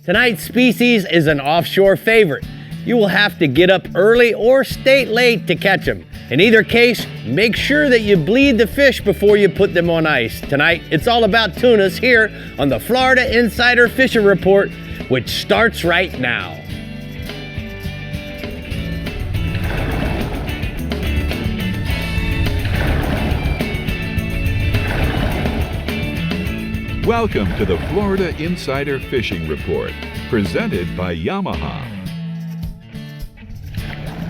Tonight's species is an offshore favorite. You will have to get up early or stay late to catch them. In either case, make sure that you bleed the fish before you put them on ice. Tonight, it's all about tunas here on the Florida Insider Fishing Report, which starts right now. Welcome to the Florida Insider Fishing Report, presented by Yamaha.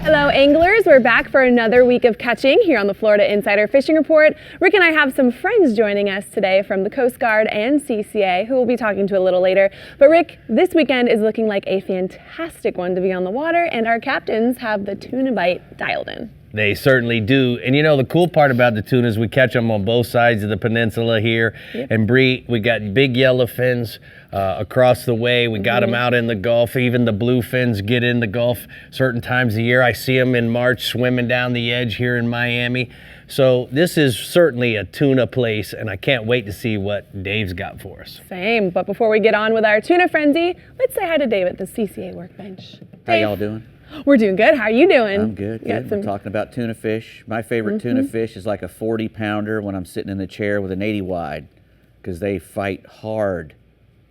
Hello anglers, we're back for another week of catching here on the Florida Insider Fishing Report. Rick and I have some friends joining us today from the Coast Guard and CCA who we'll be talking to a little later. But Rick, this weekend is looking like a fantastic one to be on the water, and our captains have the tuna bite dialed in. They certainly do. And you know, the cool part about the tunas, we catch them on both sides of the peninsula here. Yep. And Brie, we got big yellow fins across the way. We got them out in the Gulf. Even the blue fins get in the Gulf certain times of the year. I see them in March swimming down the edge here in Miami. So this is certainly a tuna place, and I can't wait to see what Dave's got for us. Same, but before we get on with our tuna frenzy, let's say hi to Dave at the CCA workbench. How y'all doing? We're doing good. How are you doing? I'm good. We're talking about tuna fish. My favorite tuna fish is like a 40-pounder when I'm sitting in the chair with an 80 wide, because they fight hard,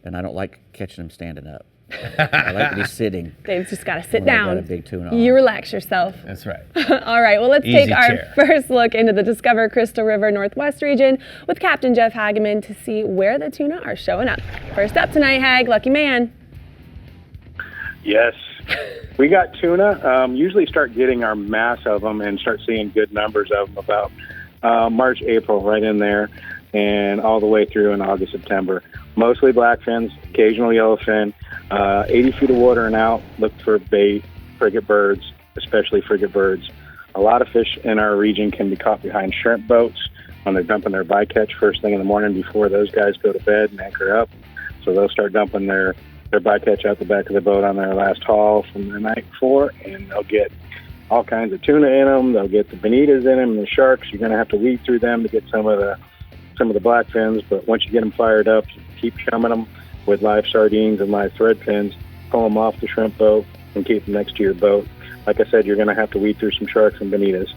and I don't like catching them standing up. I like to be sitting. Dave's just got to sit down. Got a big tuna on. You relax yourself. That's right. All right, well, let's take our first look into the Discover Crystal River Northwest region with Captain Jeff Hageman to see where the tuna are showing up. First up tonight, Hag, lucky man. Yes. We got tuna. Usually start getting our mass of them and start seeing good numbers of them about March, April, right in there, and all the way through in August, September. Mostly blackfins, occasional yellowfin, 80 feet of water and out. Look for bait, frigate birds, especially frigate birds. A lot of fish in our region can be caught behind shrimp boats when they're dumping their bycatch first thing in the morning before those guys go to bed and anchor up. So they'll start dumping their bycatch out the back of the boat on their last haul from the night before, and they'll get all kinds of tuna in them. They'll get the bonitas in them and the sharks. You're going to have to weed through them to get some of the blackfins, but once you get them fired up, you keep chumming them with live sardines and live thread fins, pull them off the shrimp boat, and keep them next to your boat. Like I said, you're going to have to weed through some sharks and bonitas,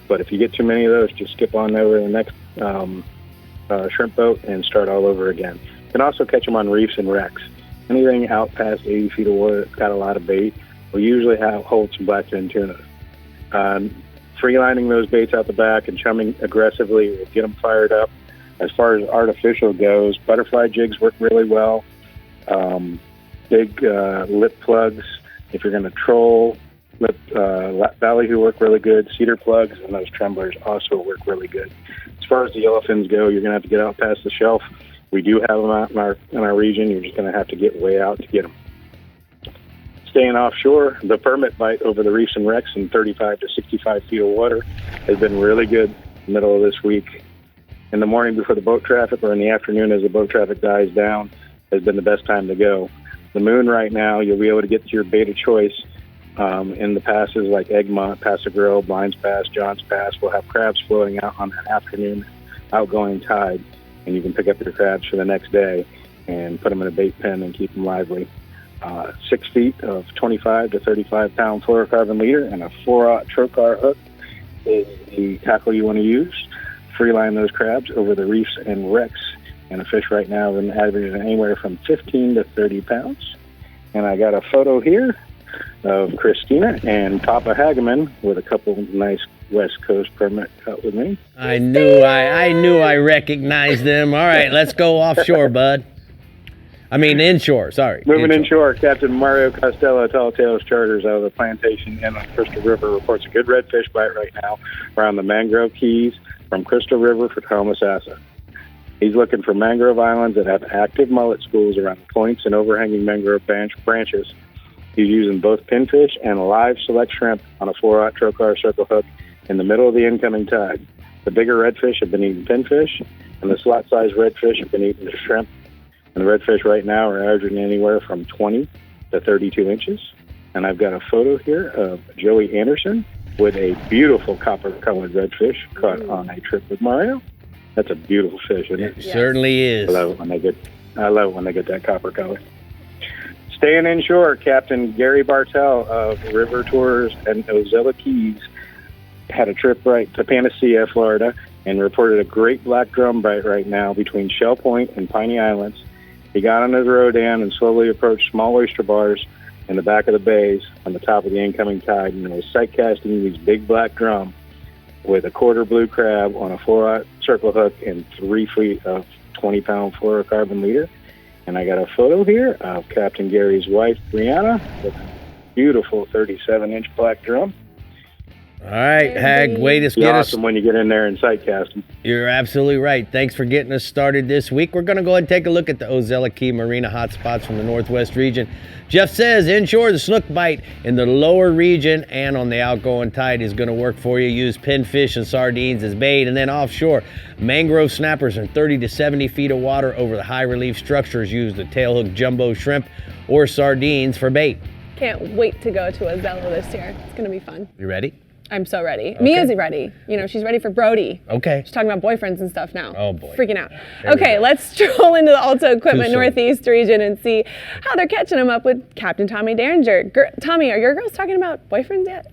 but if you get too many of those, just skip on over to the next shrimp boat and start all over again. You can also catch them on reefs and wrecks. Anything out past 80 feet of water that's got a lot of bait will usually hold some blackfin tuna. Freelining those baits out the back and chumming aggressively will get them fired up. As far as artificial goes, butterfly jigs work really well. Big lip plugs, if you're going to troll, ballyhoo work really good. Cedar plugs and those tremblers also work really good. As far as the yellowfins go, you're going to have to get out past the shelf. We do have them out in our region. You're just going to have to get way out to get them. Staying offshore, the permit bite over the reefs and wrecks in 35 to 65 feet of water has been really good middle of this week. In the morning before the boat traffic or in the afternoon as the boat traffic dies down has been the best time to go. The moon right now, you'll be able to get to your bait of choice in the passes like Egmont, Paso Grill, Blinds Pass, Johns Pass. We'll have crabs floating out on that afternoon outgoing tide, and you can pick up your crabs for the next day and put them in a bait pen and keep them lively. 6 feet of 25 to 35 pound fluorocarbon leader and a 4/0 trocar hook is the tackle you want to use. Freeline those crabs over the reefs and wrecks, and a fish right now is averaging anywhere from 15 to 30 pounds. And I got a photo here of Christina and Papa Hageman with a couple nice West Coast permit cut with me. I knew I recognized them. All right, let's go offshore, bud. I mean inshore, sorry. Moving inshore, Captain Mario Costello, Tall Tales Charters out of the plantation in on Crystal River reports a good redfish bite right now around the Mangrove Keys from Crystal River for Thomas Asa. He's looking for mangrove islands that have active mullet schools around the points and overhanging mangrove branches. He's using both pinfish and live select shrimp on a 4/0 trocar circle hook in the middle of the incoming tide. The bigger redfish have been eating pinfish, and the slot-sized redfish have been eating the shrimp. And the redfish right now are averaging anywhere from 20 to 32 inches. And I've got a photo here of Joey Anderson with a beautiful copper-colored redfish caught on a trip with Mario. That's a beautiful fish, isn't it? It certainly is. I love it when they get that copper color. Staying inshore, Captain Gary Bartell of River Tours and Ozella Keys had a trip right to Panacea, Florida, and reported a great black drum bite right now between Shell Point and Piney Islands. He got on his Rodan and slowly approached small oyster bars in the back of the bays on the top of the incoming tide, and was sight casting these big black drum with a quarter blue crab on a 4-aught circle hook and 3 feet of 20-pound fluorocarbon leader. And I got a photo here of Captain Gary's wife, Brianna, with a beautiful 37-inch black drum. All right, Hag, way to It's get us. awesome when you get in there and sight cast them. You're absolutely right. Thanks for getting us started this week. We're going to go ahead and take a look at the Ozella Key Marina hotspots from the Northwest region. Jeff says inshore, the snook bite in the lower region and on the outgoing tide is going to work for you. Use pinfish and sardines as bait. And then offshore, mangrove snappers in 30 to 70 feet of water over the high relief structures. Use the tailhook jumbo shrimp or sardines for bait. Can't wait to go to Ozella this year. It's going to be fun. You ready? I'm so ready. Mia's ready. You know, she's ready for Brody. Okay. She's talking about boyfriends and stuff now. Oh, boy. Freaking out. There we Okay, go. let's stroll into the ALTA Equipment Too soon. Northeast region and see how they're catching them up with Captain Tommy Derringer. Tommy, are your girls talking about boyfriends yet?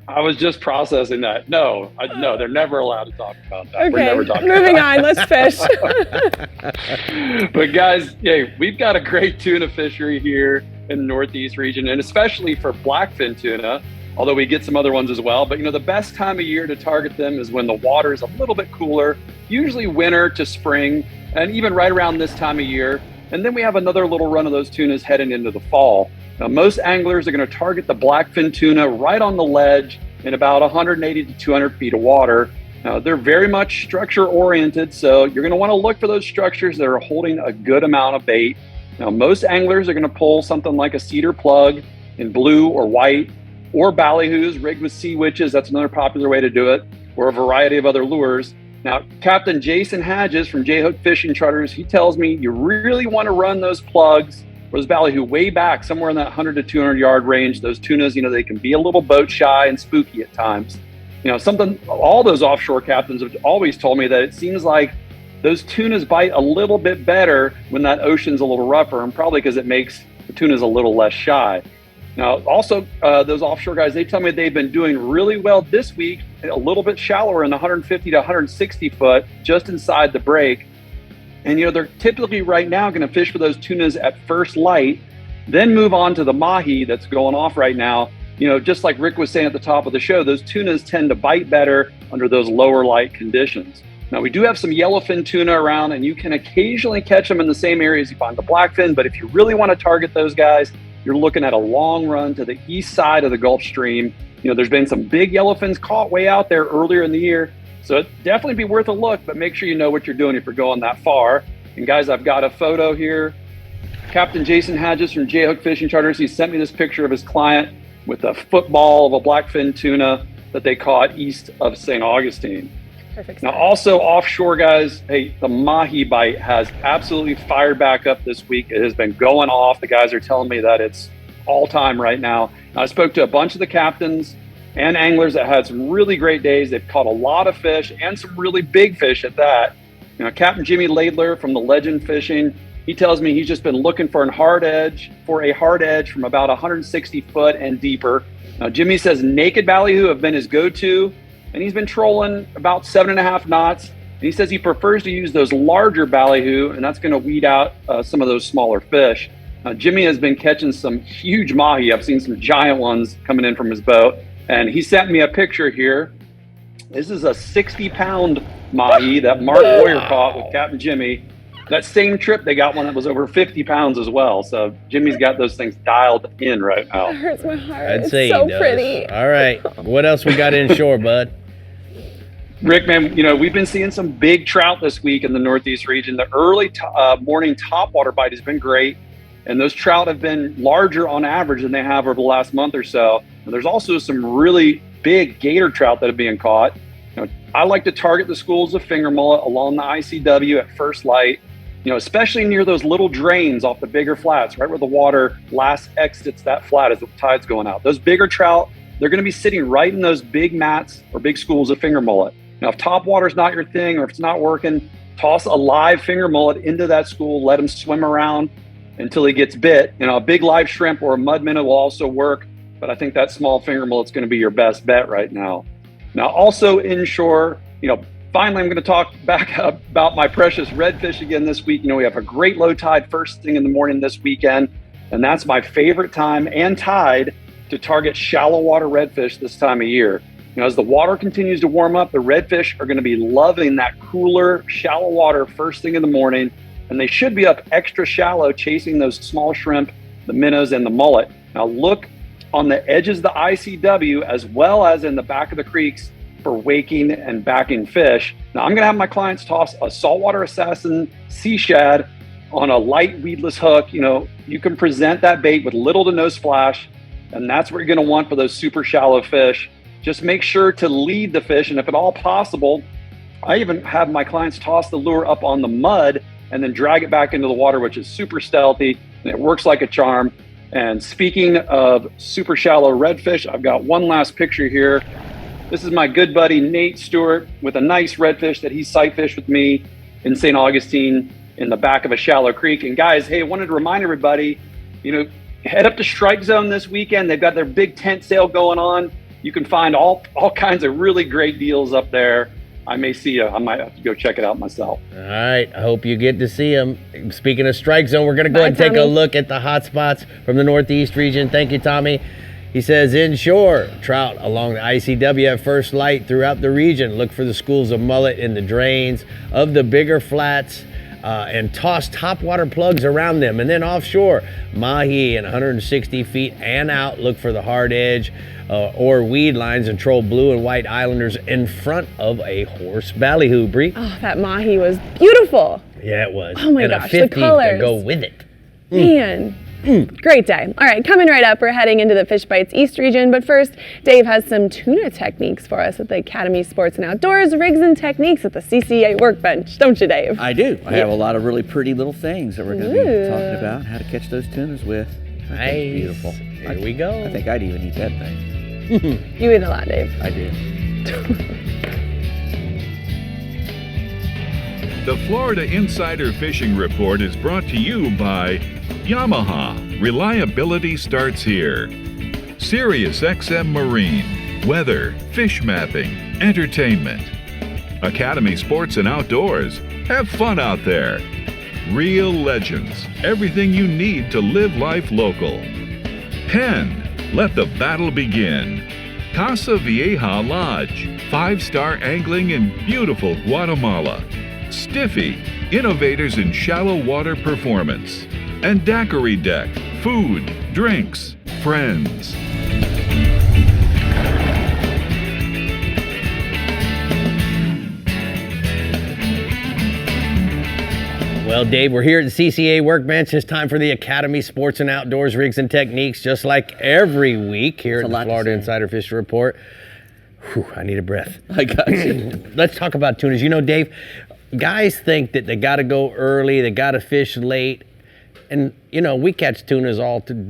I was just processing that. No, they're never allowed to talk about that. We're Okay, never talking moving about on. Let's fish. it. But guys, yeah, we've got a great tuna fishery here in the Northeast region, and especially for blackfin tuna, although we get some other ones as well. But, you know, the best time of year to target them is when the water is a little bit cooler, usually winter to spring, and even right around this time of year. And then we have another little run of those tunas heading into the fall. Now, most anglers are going to target the blackfin tuna right on the ledge in about 180 to 200 feet of water. Now, they're very much structure oriented, so you're going to want to look for those structures that are holding a good amount of bait. Now, most anglers are going to pull something like a cedar plug in blue or white, or ballyhoos rigged with sea witches. That's another popular way to do it, or a variety of other lures. Now, Captain Jason Hadges from J-Hook Fishing Charters, he tells me you really want to run those plugs or those ballyhoo way back, somewhere in that 100 to 200 yard range. Those tunas, you know, they can be a little boat shy and spooky at times. You know, all those offshore captains have always told me that it seems like those tunas bite a little bit better when that ocean's a little rougher, and probably because it makes the tunas a little less shy. Now, also, those offshore guys, they tell me they've been doing really well this week, a little bit shallower in the 150 to 160 foot, just inside the break. And, you know, they're typically right now going to fish for those tunas at first light, then move on to the mahi that's going off right now. You know, just like Rick was saying at the top of the show, those tunas tend to bite better under those lower light conditions. Now, we do have some yellowfin tuna around, and you can occasionally catch them in the same areas you find the blackfin, but if you really want to target those guys, you're looking at a long run to the east side of the Gulf Stream. You know, there's been some big yellowfins caught way out there earlier in the year, so it'd definitely be worth a look, but make sure you know what you're doing if you're going that far. And guys, I've got a photo here. Captain Jason Hadges from J-Hook Fishing Charters, he sent me this picture of his client with a football of a blackfin tuna that they caught east of St. Augustine. Perfect. Now, also offshore, guys, hey, the mahi bite has absolutely fired back up this week. It has been going off. The guys are telling me that it's all time right now. Now, I spoke to a bunch of the captains and anglers that had some really great days. They've caught a lot of fish and some really big fish at that. You know, Captain Jimmy Laidler from the Legend Fishing, he tells me he's just been looking for a hard edge from about 160 foot and deeper. Now, Jimmy says naked ballyhoo have been his go-to, and he's been trolling about 7.5 knots. And he says he prefers to use those larger ballyhoo, and that's going to weed out some of those smaller fish. Jimmy has been catching some huge mahi. I've seen some giant ones coming in from his boat, and he sent me a picture here. This is a 60-pound mahi that Mark Boyer caught with Captain Jimmy. That same trip, they got one that was over 50 pounds as well. So Jimmy's got those things dialed in right now. That hurts my heart. I'd It's say so he does. pretty. All right. What else we got inshore, bud? Rick, man, you know, we've been seeing some big trout this week in the Northeast region. The early morning topwater bite has been great, and those trout have been larger on average than they have over the last month or so. And there's also some really big gator trout that are being caught. You know, I like to target the schools of finger mullet along the ICW at first light, you know, especially near those little drains off the bigger flats, right where the water last exits that flat as the tide's going out. Those bigger trout, they're going to be sitting right in those big mats or big schools of finger mullet. Now, if topwater's not your thing or if it's not working, toss a live finger mullet into that school, let them swim around. until he gets bit. You know, a big live shrimp or a mud minnow will also work, but I think that small finger mullet's going to be your best bet right now. Now, also inshore, you know, finally, I'm going to talk back about my precious redfish again this week. You know, we have a great low tide first thing in the morning this weekend, and that's my favorite time and tide to target shallow water redfish this time of year. You know, as the water continues to warm up, the redfish are going to be loving that cooler, shallow water first thing in the morning, and they should be up extra shallow chasing those small shrimp, the minnows, and the mullet. Now look on the edges of the ICW as well as in the back of the creeks for waking and backing fish. Now I'm gonna have my clients toss a saltwater assassin sea shad on a light weedless hook. You know, you can present that bait with little to no splash, and that's what you're gonna want for those super shallow fish. Just make sure to lead the fish, and if at all possible, I even have my clients toss the lure up on the mud and then drag it back into the water, which is super stealthy, and it works like a charm. And speaking of super shallow redfish, I've got one last picture here. This is my good buddy Nate Stewart with a nice redfish that he sight fished with me in St. Augustine in the back of a shallow creek. And guys, hey, I wanted to remind everybody, you know, head up to Strike Zone this weekend. They've got their big tent sale going on. You can find all kinds of really great deals up there. I may see you. I might have to go check it out myself. All right. I hope you get to see them. Speaking of Strike Zone, we're going to go ahead and take a look at the hot spots from the Northeast region. Thank you, Tommy. He says, inshore, trout along the ICW at first light throughout the region. Look for the schools of mullet in the drains of the bigger flats and toss topwater plugs around them. And then offshore, mahi in 160 feet and out. Look for the hard edge or weed lines and troll blue and white islanders in front of a horse ballyhoo, Brie. Oh, that mahi was beautiful. Yeah, it was. Oh my and gosh, a 50 the colors. to go with it. Man. Great day. All right, coming right up, we're heading into the Fish Bites East region. But first, Dave has some tuna techniques for us at the Academy Sports and Outdoors, rigs and techniques at the CCA workbench. Don't you, Dave? I do. I have a lot of really pretty little things that we're going to be talking about, how to catch those tunas with. Nice. Beautiful. Here we go. I think I'd even eat that thing. You eat a lot, Dave. I do. The Florida Insider Fishing Report is brought to you by Yamaha. Reliability starts here. Sirius XM Marine. Weather, fish mapping, entertainment. Academy Sports and Outdoors. Have fun out there. Real Legends. Everything you need to live life local. Penn. Let the battle begin. Casa Vieja Lodge. 5-star angling in beautiful Guatemala. Stiffy, innovators in shallow water performance. And Daiquiri Deck, food, drinks, friends. Well, Dave, we're here at the CCA workbench. It's time for the Academy Sports and Outdoors rigs and techniques, just like every week here at the Florida Insider Fishing Report. Whew, I need a breath. I got you. Let's talk about tunas. You know, Dave, guys think that they got to go early, they got to fish late. And, you know, we catch tunas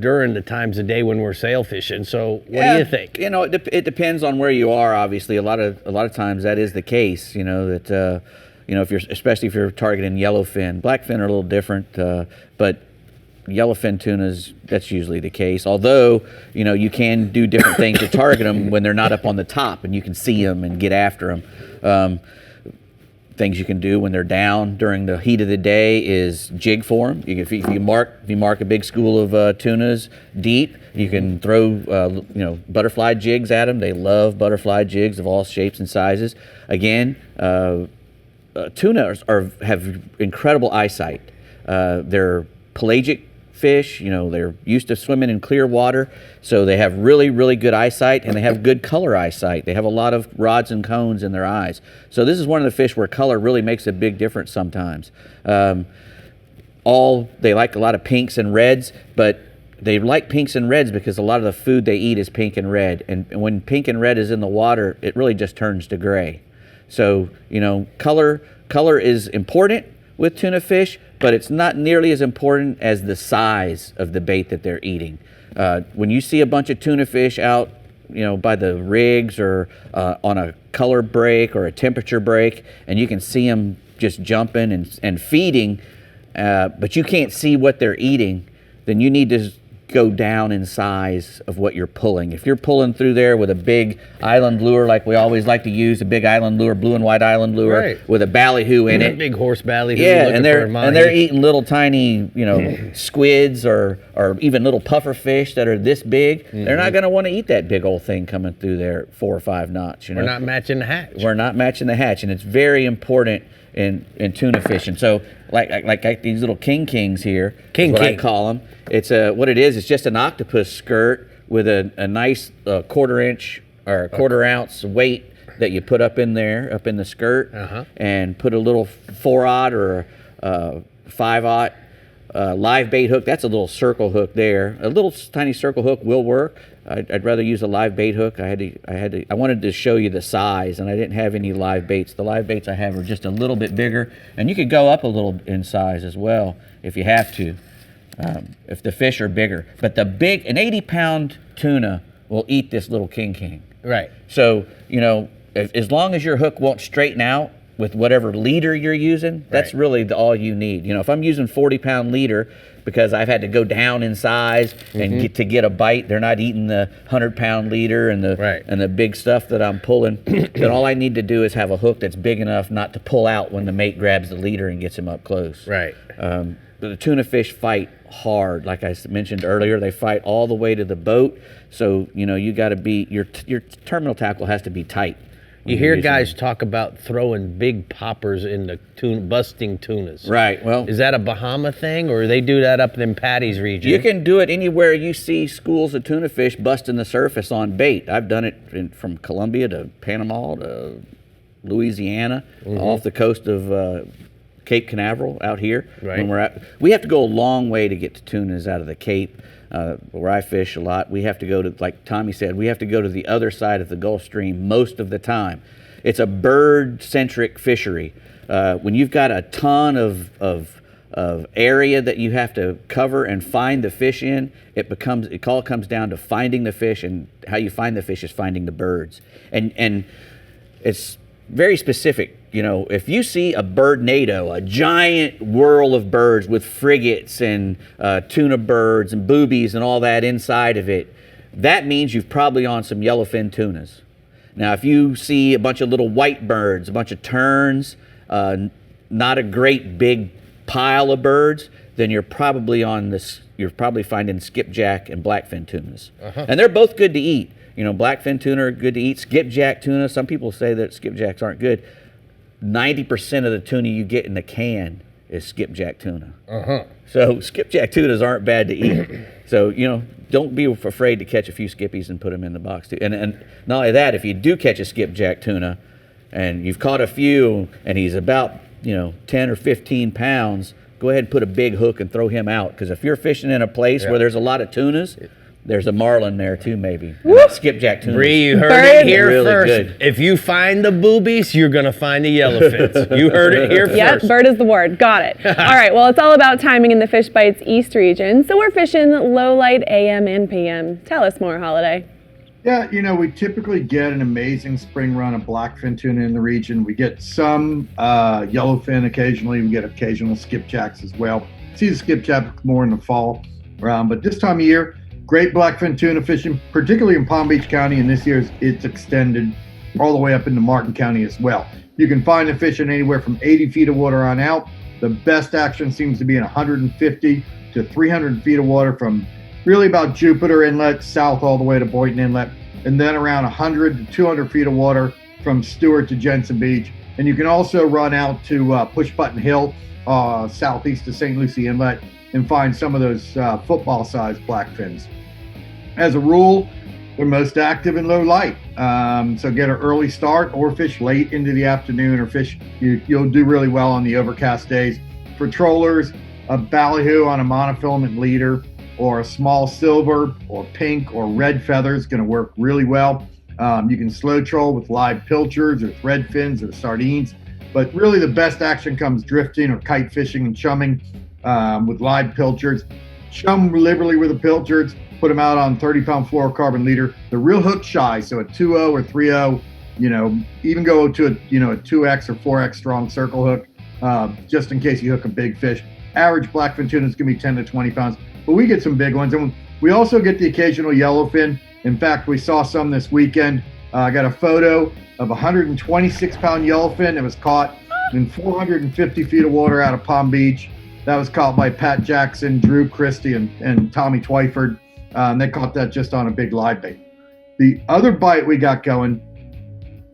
during the times of day when we're sail fishing. So what do you think? You know, it depends on where you are, obviously. A lot of times that is the case, you know, that, you know, especially if you're targeting yellowfin. Blackfin are a little different, but yellowfin tunas, that's usually the case. Although, you know, you can do different things to target them when they're not up on the top and you can see them and get after them. Things you can do when they're down during the heat of the day is jig for them. If you mark a big school of tunas deep, you can throw you know, butterfly jigs at them. They love butterfly jigs of all shapes and sizes. Again, tuna have incredible eyesight. They're pelagic fish, you know, they're used to swimming in clear water, so they have really, really good eyesight, and they have good color eyesight. They have a lot of rods and cones in their eyes. So this is one of the fish where color really makes a big difference sometimes. They like a lot of pinks and reds, but they like pinks and reds because a lot of the food they eat is pink and red. And when pink and red is in the water, it really just turns to gray. So, you know, color is important with tuna fish, but it's not nearly as important as the size of the bait that they're eating. When you see a bunch of tuna fish out, you know, by the rigs or on a color break or a temperature break, and you can see them just jumping and feeding but you can't see what they're eating, then you need to go down in size of what you're pulling. If you're pulling through there with a big island lure, like we always like to use, a big island lure, blue and white island lure, Right. with a ballyhoo in it. Big horse ballyhoo. Yeah, looking and for a they're mahi. eating little tiny, squids or even little puffer fish that are this big. They're not going to want to eat that big old thing coming through there 4 or 5 knots. We're not matching the hatch. We're not matching the hatch, and it's very important in tuna fishing. So like these little kings here, King is what I king. call them. It's what it is. It's just an octopus skirt with a nice quarter-inch or a quarter-ounce weight that you put up in there, up in the skirt, and put a little 4-aught or 5-aught live bait hook. That's a little circle hook there. A little tiny circle hook will work. I'd rather use a live bait hook. I wanted to show you the size, and I didn't have any live baits. The live baits I have are just a little bit bigger, and you could go up a little in size as well if you have to, if the fish are bigger. But an 80-pound tuna will eat this little king. Right. So, as long as your hook won't straighten out with whatever leader you're using, that's Right. really all you need. If I'm using 40-pound leader because I've had to go down in size and to get a bite, they're not eating the 100-pound leader and the big stuff that I'm pulling, then all I need to do is have a hook that's big enough not to pull out when the mate grabs the leader and gets him up close. Right. But the tuna fish fight hard. Like I mentioned earlier, they fight all the way to the boat. So, you got to be, your terminal tackle has to be tight. You hear guys talk about throwing big poppers into busting tunas. Right. Well, Is that a Bahama thing, or they do that up in Patty's region? you can do it anywhere you see schools of tuna fish busting the surface on bait. I've done it from Colombia to Panama to Louisiana, off the coast of Cape Canaveral out here. Right. When we have to go a long way to get to tunas out of the Cape. Where I fish a lot, we have to go to, like Tommy said, we have to go to the other side of the Gulf Stream most of the time. It's a bird-centric fishery. When you've got a ton of area that you have to cover and find the fish in, it all comes down to finding the fish, and how you find the fish is finding the birds. And it's very specific. If you see a birdnado, a giant whirl of birds with frigates and tuna birds and boobies and all that inside of it, that means you've probably on some yellowfin tunas. Now, if you see a bunch of little white birds, a bunch of terns, not a great big pile of birds, then you're probably finding skipjack and blackfin tunas. And they're both good to eat. Blackfin tuna are good to eat. Skipjack tuna, some people say that skipjacks aren't good. 90% of the tuna you get in the can is skipjack tuna. So skipjack tunas aren't bad to eat. So, don't be afraid to catch a few skippies and put them in the box too. And not only that, if you do catch a skipjack tuna and you've caught a few and he's about, 10 or 15 pounds, go ahead and put a big hook and throw him out. Because if you're fishing in a place where there's a lot of tunas, there's a marlin there too, maybe. Skipjack tuna. Bree, you heard Bird. it here Really first. good. If you find the boobies, you're going to find the yellowfins. You heard it here Yep, first. bird is the word. Got it. All right, well, it's all about timing in the Fish Bites East region. So we're fishing low light AM and PM. Tell us more, Holiday. Yeah, we typically get an amazing spring run of blackfin tuna in the region. We get some yellowfin occasionally. We get occasional skipjacks as well. See the skipjack more in the fall. But this time of year, great blackfin tuna fishing, particularly in Palm Beach County, and this year it's extended all the way up into Martin County as well. You can find the fish in anywhere from 80 feet of water on out. The best action seems to be in 150 to 300 feet of water from really about Jupiter Inlet south all the way to Boynton Inlet, and then around 100 to 200 feet of water from Stewart to Jensen Beach. And you can also run out to Push Button Hill, southeast of St. Lucie Inlet, and find some of those football-sized blackfins. As a rule, they're most active in low light. So get an early start or fish late into the afternoon, or you'll do really well on the overcast days. For trollers, a ballyhoo on a monofilament leader or a small silver or pink or red feather is going to work really well. You can slow troll with live pilchards or thread fins or sardines, but really the best action comes drifting or kite fishing and chumming with live pilchards. Chum liberally with the pilchards, put them out on 30-pound fluorocarbon leader. They're real hook shy, so a 2.0 or 3.0, even go to a 2X or 4X strong circle hook, just in case you hook a big fish. Average blackfin tuna is going to be 10 to 20 pounds, but we get some big ones. And we also get the occasional yellowfin. In fact, we saw some this weekend. I got a photo of a 126-pound yellowfin that was caught in 450 feet of water out of Palm Beach. That was caught by Pat Jackson, Drew Christie, and Tommy Twyford. They caught that just on a big live bait. The other bite we got going,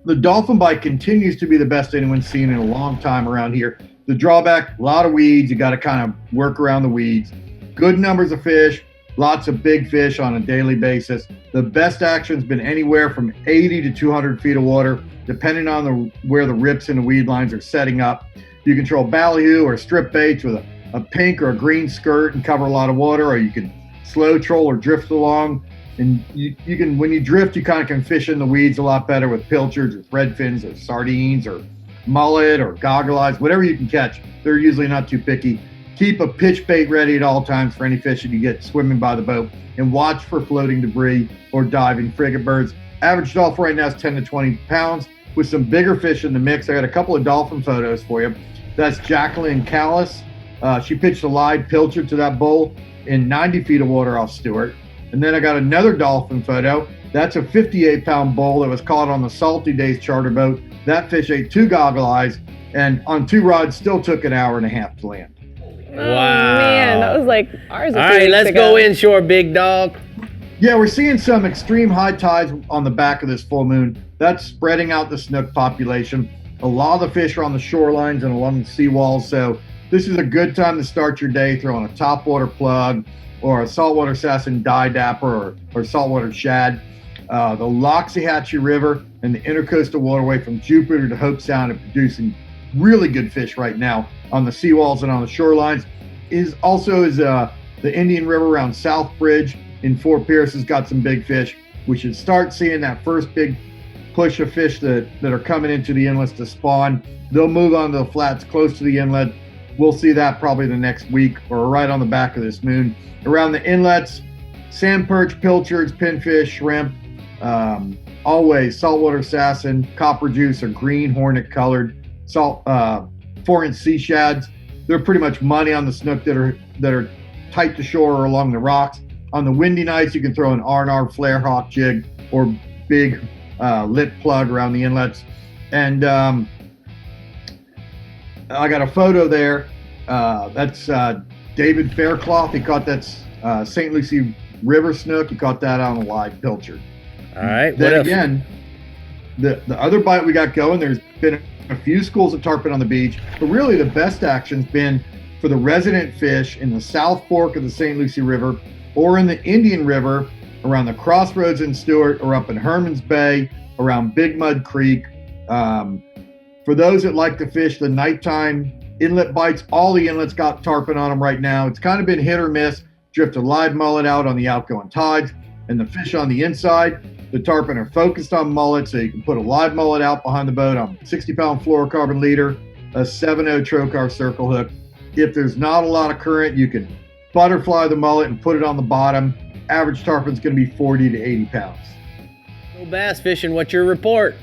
the dolphin bite continues to be the best anyone's seen in a long time around here. The drawback, a lot of weeds. You got to kind of work around the weeds. Good numbers of fish, lots of big fish on a daily basis. The best action's been anywhere from 80 to 200 feet of water, depending on where the rips and the weed lines are setting up. You can throw ballyhoo or strip baits with a pink or a green skirt and cover a lot of water, or you can slow troll or drift along. And you can, when you drift, you kind of can fish in the weeds a lot better with pilchards or threadfins or sardines or mullet or goggle eyes, whatever you can catch. They're usually not too picky. Keep a pitch bait ready at all times for any fish that you get swimming by the boat, and watch for floating debris or diving frigate birds. Average dolphin right now is 10 to 20 pounds with some bigger fish in the mix. I got a couple of dolphin photos for you. That's Jacqueline Callis. She pitched a live pilchard to that bull in 90 feet of water off Stewart. And then I got another dolphin photo. That's a 58-pound bull that was caught on the Salty Days charter boat. That fish ate 2 goggle eyes, and on 2 rods still took an hour and a half to land. Oh, man, that was like ours. All right, let's go inshore, big dog. Yeah, we're seeing some extreme high tides on the back of this full moon. That's spreading out the snook population. A lot of the fish are on the shorelines and along the seawalls, so this is a good time to start your day throwing a topwater plug or a saltwater assassin dye dapper or saltwater shad. The Loxahatchee River and the intercoastal waterway from Jupiter to Hope Sound are producing really good fish right now on the seawalls and on the shorelines. The Indian River around Southbridge in Fort Pierce has got some big fish. We should start seeing that first big push of fish that are coming into the inlets to spawn. They'll move on to the flats close to the inlet. We'll see that probably the next week or right on the back of this moon. Around the inlets, sand perch, pilchards, pinfish, shrimp, always saltwater assassin, copper juice, or green hornet colored 4-inch sea shads. They're pretty much money on the snook that are tight to shore or along the rocks. On the windy nights, you can throw an R&R flare hawk jig or big lit plug around the inlets. And I got a photo there. That's David Faircloth. He caught that St. Lucie River snook. He caught that on a live pilchard. All right. Then again, the other bite we got going, there's been a few schools of tarpon on the beach, but really the best action's been for the resident fish in the South Fork of the St. Lucie River or in the Indian River around the crossroads in Stewart or up in Herman's Bay around Big Mud Creek. For those that like to fish the nighttime inlet bites, all the inlets got tarpon on them right now. It's kind of been hit or miss. Drift a live mullet out on the outgoing tides, and the fish on the inside, the tarpon are focused on mullet, so you can put a live mullet out behind the boat on 60-pound fluorocarbon leader, a 7.0 trocar circle hook. If there's not a lot of current, you can butterfly the mullet and put it on the bottom. Average tarpon's going to be 40 to 80 pounds. Go bass fishing. What's your report?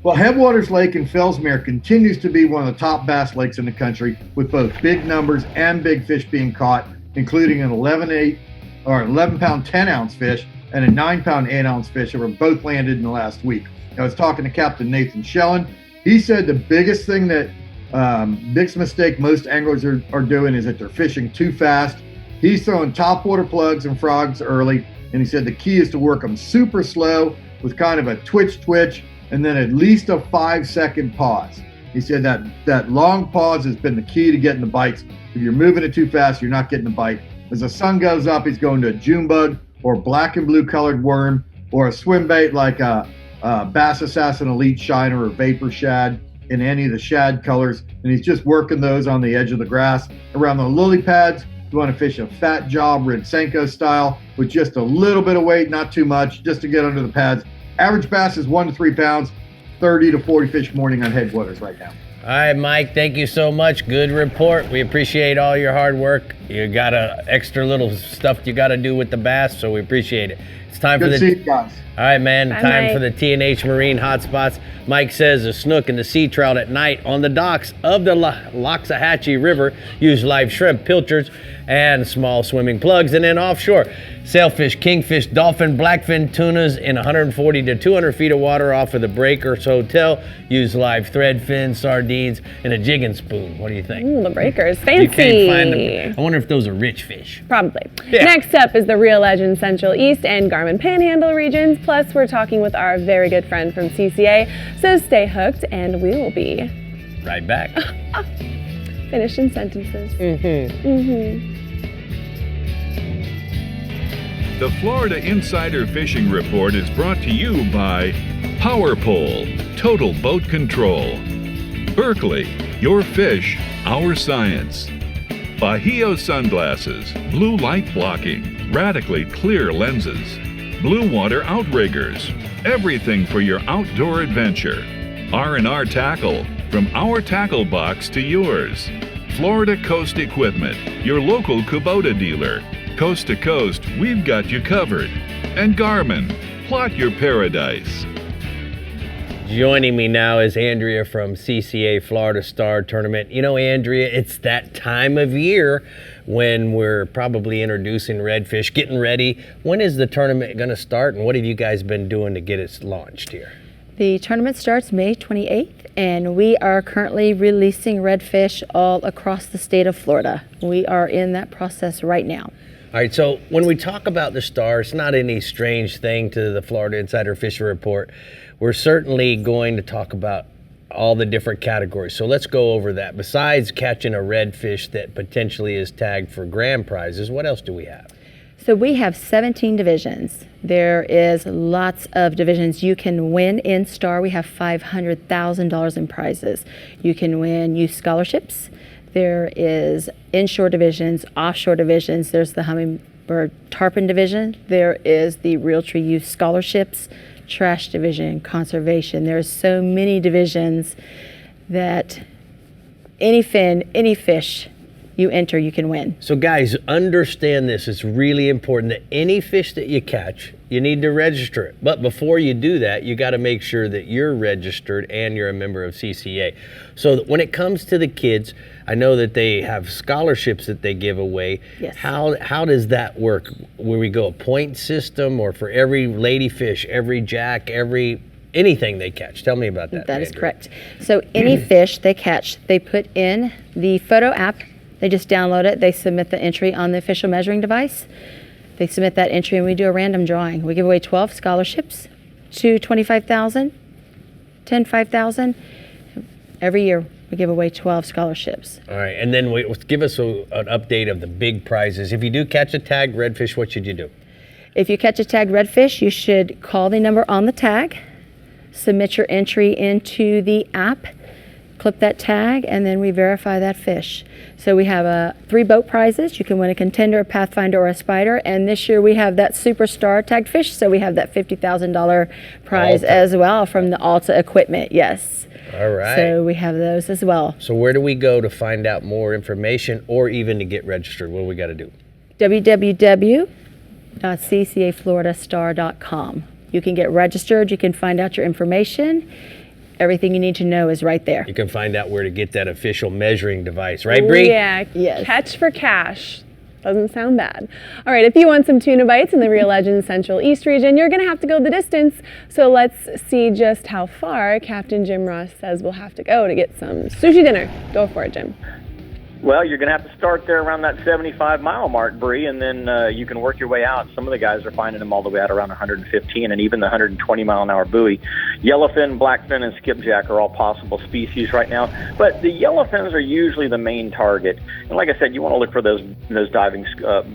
Well, Headwaters Lake in Fellsmere continues to be one of the top bass lakes in the country, with both big numbers and big fish being caught, including an 11-pound 10-ounce fish and a 9-pound 8-ounce fish that were both landed in the last week. I was talking to Captain Nathan Schellen. He said the biggest thing biggest mistake most anglers are doing is that they're fishing too fast. He's throwing topwater plugs and frogs early, and he said the key is to work them super slow with kind of a twitch, and then at least a 5-second pause. He said that long pause has been the key to getting the bites. If you're moving it too fast, you're not getting the bite. As the sun goes up, he's going to a June bug or black and blue colored worm or a swim bait like a Bass Assassin Elite Shiner or Vapor Shad in any of the shad colors. And he's just working those on the edge of the grass. Around the lily pads, you want to fish a fat jaw Ridsenko style with just a little bit of weight, not too much, just to get under the pads. Average bass is 1 to 3 pounds, 30 to 40 fish morning on Headwaters right now. All right, Mike, thank you so much. Good report. We appreciate all your hard work. You got extra little stuff you got to do with the bass, so we appreciate it. It's time for Good the. to see you guys. All right, man. Bye, Time Mike. for the T&H Marine Hotspots. Mike says the snook and the sea trout at night on the docks of the Loxahatchee River use live shrimp, pilchards, and small swimming plugs. And then offshore, sailfish, kingfish, dolphin, blackfin tunas in 140 to 200 feet of water off of the Breakers Hotel use live threadfin, sardines, and a jig and spoon. What do you think? Ooh, the Breakers. Fancy. You can't find them. I wonder if those are rich fish. Probably. Yeah. Next up is the Real Legend Central East and Garmin Panhandle regions. Plus, we're talking with our very good friend from CCA. So stay hooked, and we will be Right back. finishing sentences. The Florida Insider Fishing Report is brought to you by Power Pole, Total Boat Control. Berkeley, your fish, our science. Bahio Sunglasses, blue light blocking, radically clear lenses. Blue Water Outriggers, everything for your outdoor adventure. R&R Tackle, from our tackle box to yours. Florida Coast Equipment, your local Kubota dealer. Coast to coast, we've got you covered. And GARMIN, plot your paradise. Joining me now is Andrea from CCA Florida Star Tournament. You know, Andrea, it's that time of year when we're probably introducing redfish, getting ready. When is the tournament going to start, and what have you guys been doing to get it launched here? The tournament starts May 28th, and we are currently releasing redfish all across the state of Florida. We are in that process right now. All right, so when we talk about the Star, it's not any strange thing to the Florida Insider Fishing Report. We're certainly going to talk about all the different categories. So let's go over that. Besides catching a redfish that potentially is tagged for grand prizes, what else do we have? So we have 17 divisions. There is lots of divisions you can win in Star. We have $500,000 in prizes. You can win youth scholarships. There is inshore divisions, offshore divisions. There's the Hummingbird Tarpon division. There is the Realtree Youth Scholarships, trash division, conservation. There's so many divisions that any fish you enter, you can win. So guys, understand this. It's really important that any fish that you catch, you need to register it. But before you do that, you got to make sure that you're registered and you're a member of CCA. So that when it comes to the kids, I know that they have scholarships that they give away. Yes. How does that work? Will we go a point system, or for every ladyfish, every jack, anything they catch? Tell me about that. That is Andrea. correct. So any fish they catch, they put in the photo app. They just download it. They submit the entry on the official measuring device. They submit that entry, and we do a random drawing. We give away 12 scholarships, 2 $25,000, 10 $5,000. Every year we give away 12 scholarships. All right, and then give us an update of the big prizes. If you do catch a tagged redfish, what should you do? If you catch a tagged redfish, you should call the number on the tag, submit your entry into the app, clip that tag, and then we verify that fish. So we have 3 boat prizes. You can win a contender, a pathfinder, or a spider. And this year we have that superstar tagged fish, so we have that $50,000 prize ALTA. as well from the ALTA equipment. Yes. All right. So we have those as well. So where do we go to find out more information, or even to get registered? What do we got to do? www.ccafloridastar.com. You can get registered. You can find out your information. Everything you need to know is right there. You can find out where to get that official measuring device, right, Brie? Yeah, Yes. catch for cash. Doesn't sound bad. All right, if you want some tuna bites in the Real Legend Central East region, you're going to have to go the distance. So let's see just how far Captain Jim Ross says we'll have to go to get some sushi dinner. Go for it, Jim. Well, you're going to have to start there around that 75-mile mark, Bree, and then you can work your way out. Some of the guys are finding them all the way out around 115 and even the 120-mile-an-hour buoy. Yellowfin, blackfin, and skipjack are all possible species right now, but the yellowfins are usually the main target. And like I said, you want to look for those diving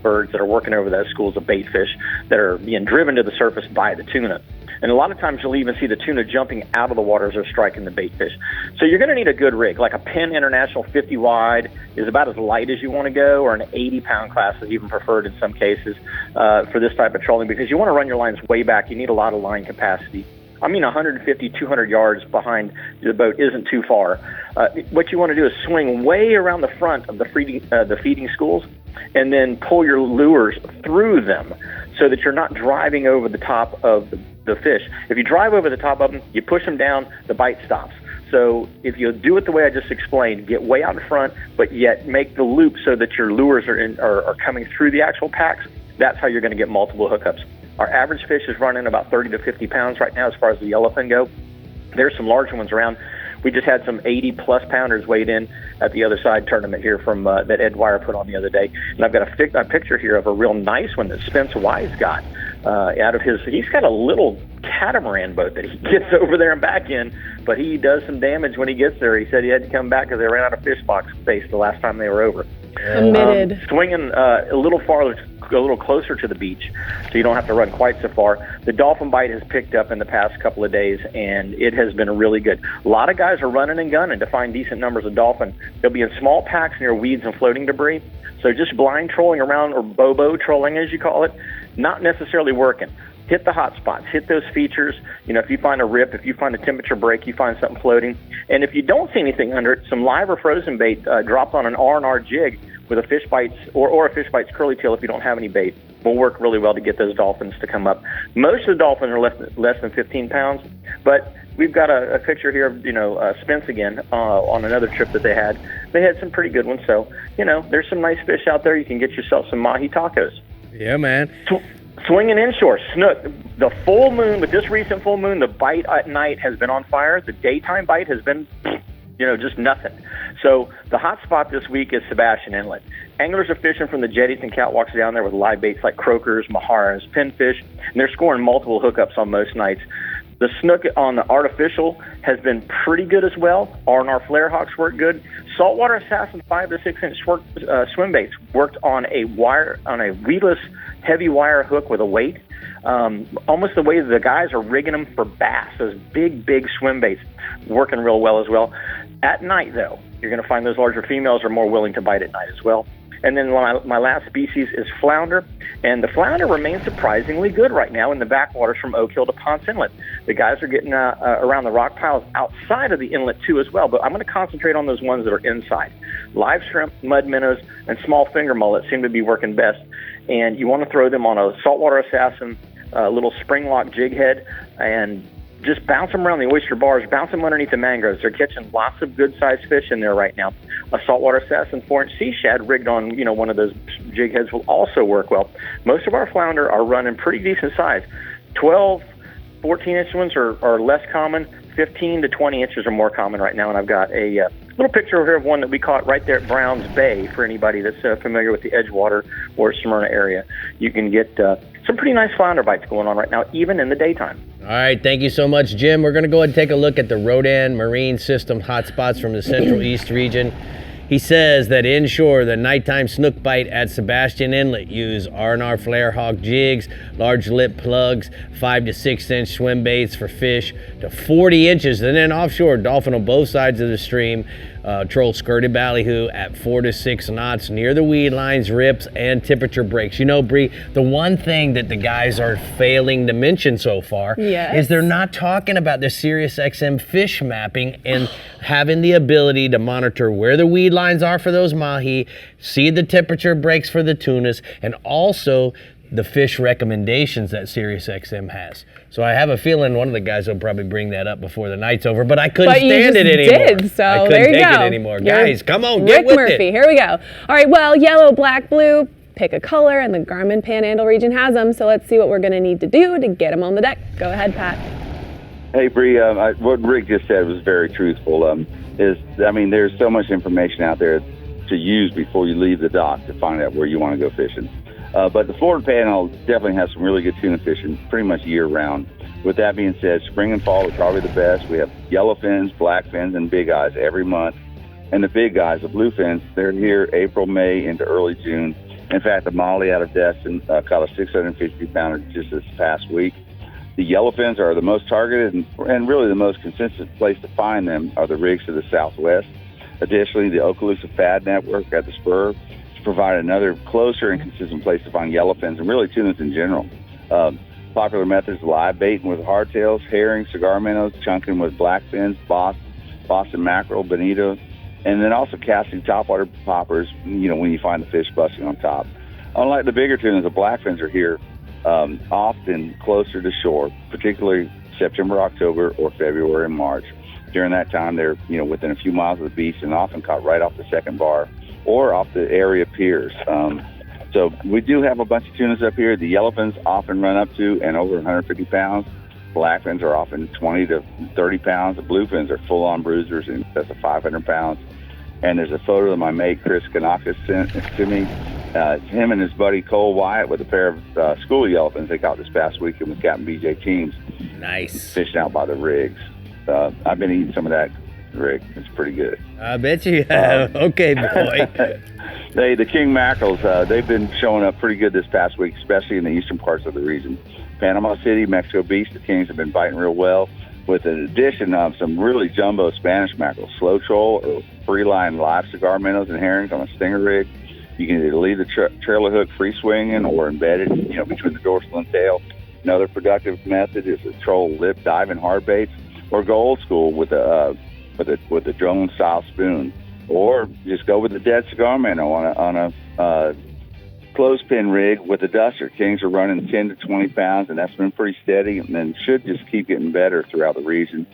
birds that are working over those schools of bait fish that are being driven to the surface by the tuna. And a lot of times you'll even see the tuna jumping out of the water as they're striking the bait fish. So you're going to need a good rig, like a Penn International 50 wide is about as light as you want to go, or an 80-pound class is even preferred in some cases for this type of trolling, because you want to run your lines way back. You need a lot of line capacity. I mean, 150, 200 yards behind the boat isn't too far. What you want to do is swing way around the front of the feeding schools and then pull your lures through them so that you're not driving over the top of the fish. If you drive over the top of them, you push them down, the bite stops. So if you do it the way I just explained, get way out in front, but yet make the loop so that your lures are coming through the actual packs, that's how you're going to get multiple hookups. Our average fish is running about 30 to 50 pounds right now as far as the yellowfin go. There's some larger ones around. We just had some 80-plus pounders weighed in at the other side tournament here from that Ed Dwyer put on the other day. And I've got a picture here of a real nice one that Spence Wise got out of his. He's got a little catamaran boat that he gets over there and back in, but he does some damage when he gets there. He said he had to come back because they ran out of fish box space the last time they were over. Committed. Swinging a little farther, a little closer to the beach, so you don't have to run quite so far. The dolphin bite has picked up in the past couple of days, and it has been really good. A lot of guys are running and gunning to find decent numbers of dolphin. They'll be in small packs near weeds and floating debris, so just blind trolling around, or bobo trolling as you call it, not necessarily working. Hit the hot spots, hit those features. You know, if you find a rip, if you find a temperature break, you find something floating. And if you don't see anything under it, some live or frozen bait dropped on an R&R jig with a fish bites or a fish bites curly tail if you don't have any bait will work really well to get those dolphins to come up. Most of the dolphins are less than 15 pounds, but we've got a picture here of, Spence again on another trip that they had. They had some pretty good ones. So, there's some nice fish out there. You can get yourself some mahi tacos. Yeah, man. Swinging inshore, snook. The full moon, with this recent full moon, the bite at night has been on fire. The daytime bite has been, just nothing. So the hot spot this week is Sebastian Inlet. Anglers are fishing from the jetties and catwalks down there with live baits like croakers, maharas, pinfish, and they're scoring multiple hookups on most nights. The snook on the artificial has been pretty good as well. R&R flare hawks work good. Saltwater assassin 5 to 6 inch swim baits worked on a weedless heavy wire hook with a weight. Almost the way the guys are rigging them for bass, those big swim baits, working real well as well. At night, though, you're going to find those larger females are more willing to bite at night as well. And then my last species is flounder, and the flounder remains surprisingly good right now in the backwaters from Oak Hill to Ponce Inlet. The guys are getting around the rock piles outside of the inlet too as well, but I'm going to concentrate on those ones that are inside. Live shrimp, mud minnows, and small finger mullet seem to be working best, and you want to throw them on a saltwater assassin, little spring lock jig head, and just bounce them around the oyster bars, bounce them underneath the mangroves. They're catching lots of good-sized fish in there right now. A saltwater assassin 4-inch sea shad rigged on, one of those jig heads will also work well. Most of our flounder are running pretty decent size. 12, 14-inch ones are less common. 15 to 20 inches are more common right now, and I've got a little picture over here of one that we caught right there at Browns Bay for anybody that's familiar with the Edgewater or Smyrna area. You can get some pretty nice flounder bites going on right now, even in the daytime. All right, thank you so much, Jim. We're going to go ahead and take a look at the Rodan Marine System hotspots from the Central East region. He says that inshore, the nighttime snook bite at Sebastian Inlet use R&R flare hawk jigs, large lip plugs, 5 to 6 inch swim baits for fish to 40 inches. And then offshore, dolphin on both sides of the stream, troll skirted ballyhoo at 4 to 6 knots near the weed lines, rips, and temperature breaks. Brie, the one thing that the guys are failing to mention so far is they're not talking about the SiriusXM fish mapping and having the ability to monitor where the weed lines are for those mahi, see the temperature breaks for the tunas, and also the fish recommendations that SiriusXM has. So I have a feeling one of the guys will probably bring that up before the night's over, but I couldn't stand it anymore. So I couldn't there you take go. it anymore. Guys, come on, get Rick with Murphy, it. here we go. All right, well, yellow, black, blue, pick a color, and the Garmin Panhandle region has them. So let's see what we're going to need to do to get them on the deck. Go ahead, Pat. Hey, Brie, what Rick just said was very truthful. There's so much information out there to use before you leave the dock to find out where you want to go fishing. But the Florida Panhandle definitely has some really good tuna fishing pretty much year-round. With that being said, spring and fall are probably the best. We have yellowfins, blackfins, and big eyes every month. And the big guys, the bluefins, they're here April, May, into early June. In fact, the Molly out of Destin caught a 650-pounder just this past week. The yellowfins are the most targeted and really the most consistent place to find them are the rigs to the southwest. Additionally, the Okaloosa Fad Network at the Spur has provided another closer and consistent place to find yellowfins and really tunas in general. Popular methods: live baiting with hardtails, herring, cigar minnows, chunking with blackfins, Boston mackerel, bonito, and then also casting topwater poppers, when you find the fish busting on top. Unlike the bigger tunas, the blackfins are here often closer to shore, particularly September, October, or February and March. During that time, they're within a few miles of the beach and often caught right off the second bar or off the area piers. So we do have a bunch of tunas up here. The yellowfins often run up to and over 150 pounds. Blackfins are often 20 to 30 pounds. The bluefins are full-on bruisers, and that's 500 pounds. And there's a photo that my mate Chris Kanakis sent to me. It's him and his buddy Cole Wyatt with a pair of school yellowfins they caught this past weekend with Capt and BJ teams. Nice. Fishing out by the rigs. I've been eating some of that, Rick. It's pretty good. I bet you have. Okay, boy. The king mackerels, they've been showing up pretty good this past week, especially in the eastern parts of the region. Panama City, Mexico Beach, the kings have been biting real well, with an addition of some really jumbo Spanish mackerel, slow troll, or free-line live cigar minnows and herrings on a stinger rig. You can either leave the trailer hook free swinging or embedded, between the dorsal and tail. Another productive method is a troll lip dive and hard baits, or go old school with a drone style spoon, or just go with the dead cigar minnow on a clothespin rig with a duster. Kings are running 10 to 20 pounds, and that's been pretty steady, and then should just keep getting better throughout the region.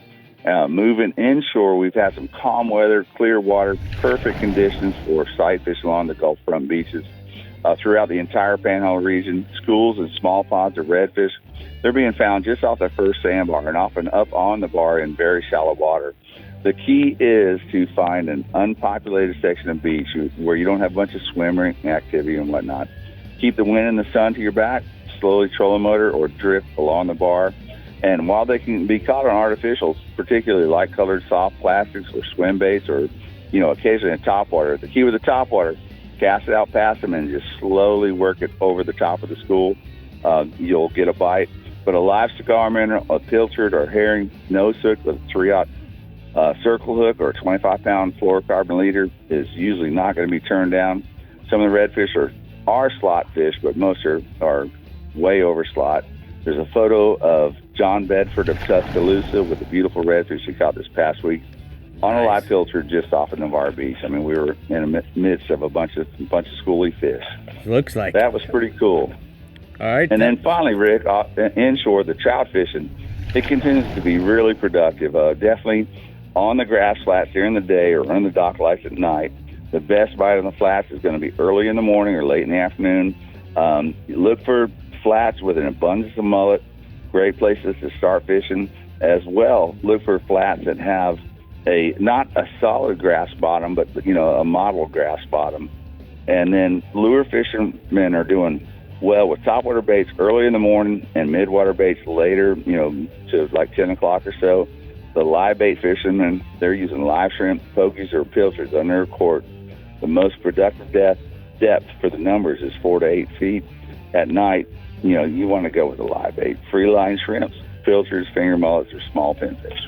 Moving inshore, we've had some calm weather, clear water, perfect conditions for sight fish along the Gulf front beaches. Throughout the entire Panhandle region, schools and small pods of redfish, they're being found just off the first sandbar and often up on the bar in very shallow water. The key is to find an unpopulated section of beach where you don't have a bunch of swimming activity and whatnot. Keep the wind and the sun to your back, slowly trolling motor or drift along the bar. And while they can be caught on artificials, particularly light-colored soft plastics or swim baits or, occasionally in topwater, the key with the topwater, cast it out past them and just slowly work it over the top of the school. You'll get a bite. But a live cigar minnow, a pilchard or herring nose hook with a 3/0 circle hook or a 25-pound fluorocarbon leader is usually not going to be turned down. Some of the redfish are slot fish, but most are way over slot. There's a photo of John Bedford of Tuscaloosa with a beautiful redfish he caught this past week on a live pilchard just off of Navarre Beach. I mean, we were in the midst of a bunch of schooly fish. Looks like that was pretty cool. All right. And then finally, Rick, inshore, the trout fishing, it continues to be really productive. Definitely on the grass flats during the day or on the dock lights at night. The best bite on the flats is going to be early in the morning or late in the afternoon. Look for flats with an abundance of mullet. Great places to start fishing. As well, look for flats that have not a solid grass bottom, but a model grass bottom. And then lure fishermen are doing well with topwater baits early in the morning and midwater baits later, to like 10 o'clock or so. The live bait fishermen, they're using live shrimp, pokies, or pilchards under their cord. The most productive depth for the numbers is 4 to 8 feet. At night, you want to go with the live bait. Free line shrimps, pilchards, finger mullets, or small pinfish.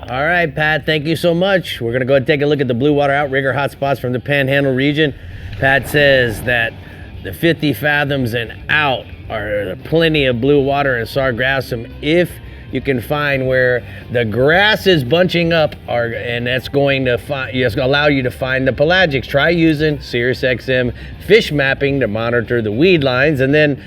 All right, Pat, thank you so much. We're going to go ahead and take a look at the blue water outrigger hotspots from the Panhandle region. Pat says that the 50 fathoms and out are plenty of blue water and sargassum if you can find where the grass is bunching up, and that's going to allow you to find the pelagics. Try using SiriusXM fish mapping to monitor the weed lines, and then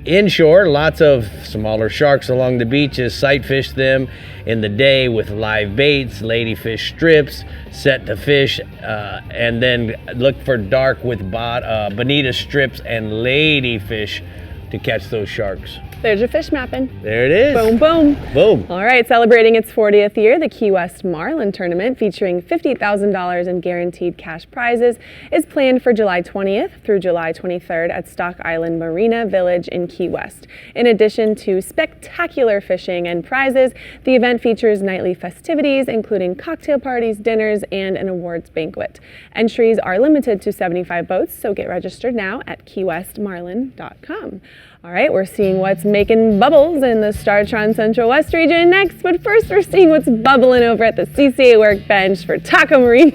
inshore, lots of smaller sharks along the beaches. Sight fish them in the day with live baits, ladyfish strips, set to fish, and then look for dark with bonita strips and ladyfish to catch those sharks. There's your fish mapping. There it is. Boom, boom. Boom. All right, celebrating its 40th year, the Key West Marlin Tournament, featuring $50,000 in guaranteed cash prizes, is planned for July 20th through July 23rd at Stock Island Marina Village in Key West. In addition to spectacular fishing and prizes, the event features nightly festivities, including cocktail parties, dinners, and an awards banquet. Entries are limited to 75 boats, so get registered now at keywestmarlin.com. All right, we're seeing what's making bubbles in the STARTRON Central West region next, but first we're seeing what's bubbling over at the CCA workbench for Taco Marine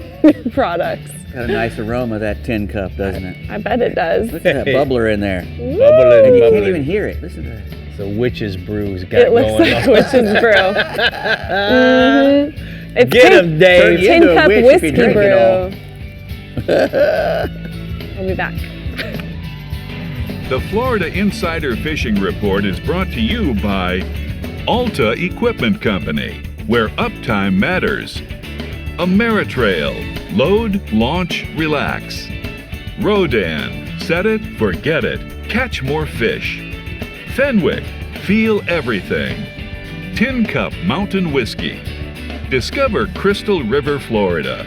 products. Got a nice aroma, that tin cup, doesn't it? I bet it does. Look at that bubbler in there. Bubbling, And you bubbling. can't even hear it. Listen to that. It's a witch's brew. Got It looks going like on. witch's brew. It's Get him, Dave. Tin You cup wish you whiskey could drink it all. brew. We'll be back. The Florida Insider Fishing Report is brought to you by ALTA Equipment Company, where uptime matters. Ameritrail, load, launch, relax. Rodan, set it, forget it, catch more fish. Fenwick, feel everything. Tin Cup Mountain Whiskey. Discover Crystal River, Florida.